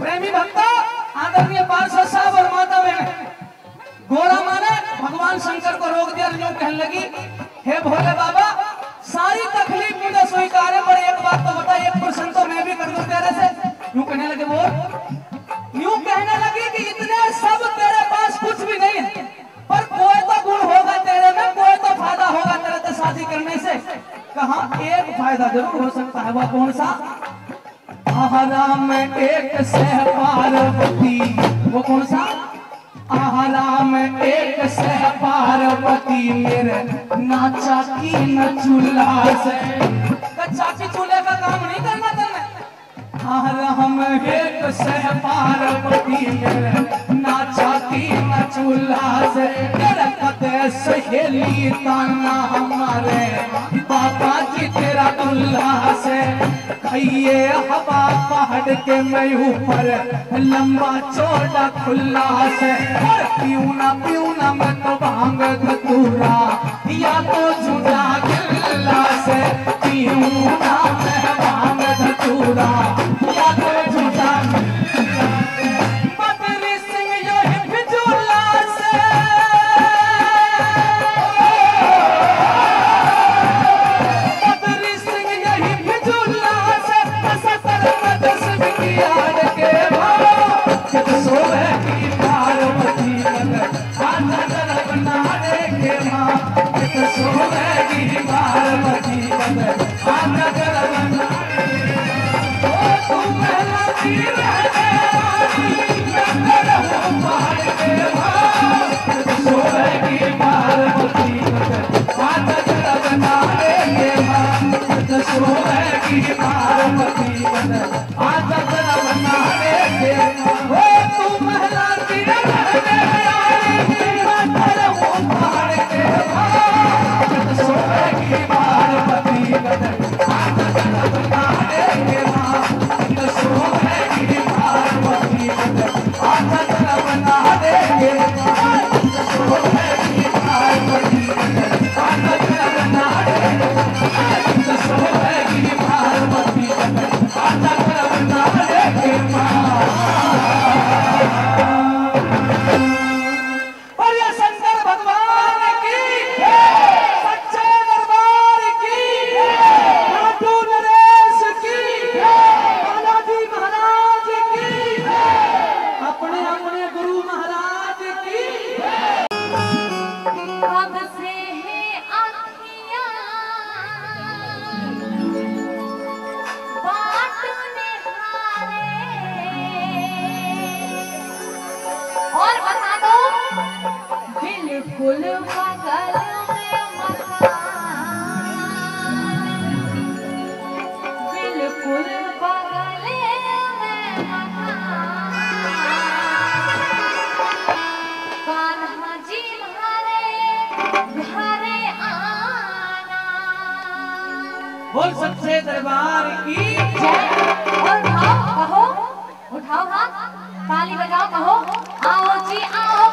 प्रेमी भक्ता आदरणीय पार्षद साहब और माता बहन गोरा माने भगवान शंकर को रोक दिया। यूं कहने लगी, हे भोले बाबा सारी तकलीफ मुझे स्वीकार है, पर एक बात तो बता, एक प्रश्न तो मैं भी कर दूं तेरे से। यूं कहने लगे बोल। यूं कहने लगी कि इतने सब तेरे पास कुछ भी नहीं है, पर कोई तो गुण होगा तेरे में, कोई तो फायदा होगा तेरे से शादी करने से। कहा एक फायदा जरूर हो सकता है, वह कौन सा? आहाराम एक से पार्वती, वो कौन सा? आहाराम एक से पार्वती मेरे नाचा की न चूल्हा से। कच्चा की चूल्हे का काम नहीं करना तेरे। आहाराम एक से पार्वती मेरे नाचा की न चूल्हा से। तेरे कते सहेली ताना हमारे पापा जी तेरा दुल्हा से। ये हवा पहाड़ के मैं ऊपर लंबा चौड़ा खुला से। और पीऊना मैं तो भांग धतूरा या तो झूठा गिल्ला से। पीऊना मैं भांग धतूरा या तो झूठा बदरी सिंह यो हिजूला से। बदरी सिंह यही हिजूला से। याद के सोवे की पार्वती आजा बना दे के माँ। सोवे की पार्वती आजा बना तू महला की रहने पहाड़ के माँ। सोवे की पार्वती आजा बना दे के माँ। सोवे की पार्वती आजा बना दे के वो तू महला की रहने पहाड़ के माँ। सोवे की पार्वती आजा बना दे के माँ। सोवे की पार्वती आजा बना दे के माँ। सोवे की पार्वती आजा बना दे के माँ। सोवे की पार्वती आजा बना दे के माँ। और ये शंकर भगवान की सच्चे दरबार की खाटू नरेश की बालाजी महाराज की अपने अपने गुरु महाराज की। कब से है आँखियाँ बांटने हारे। और बता दो बिल्कुल बगल में मकान, बिल्कुल बगल में मकान। कान्हा जी बोल सच्चे दरबार की और उठाओ कहो, उठाओ हाथ, ताली बजाओ कहो, आओ जी आओ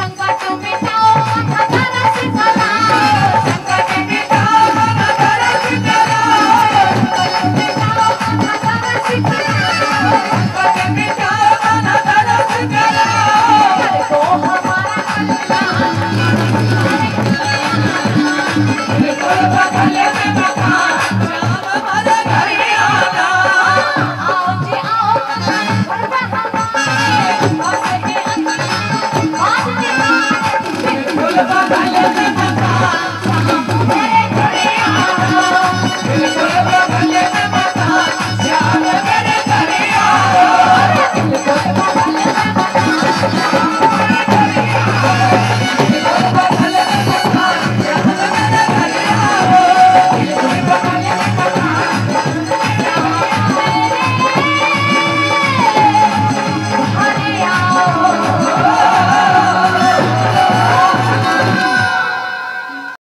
संकट मिटाए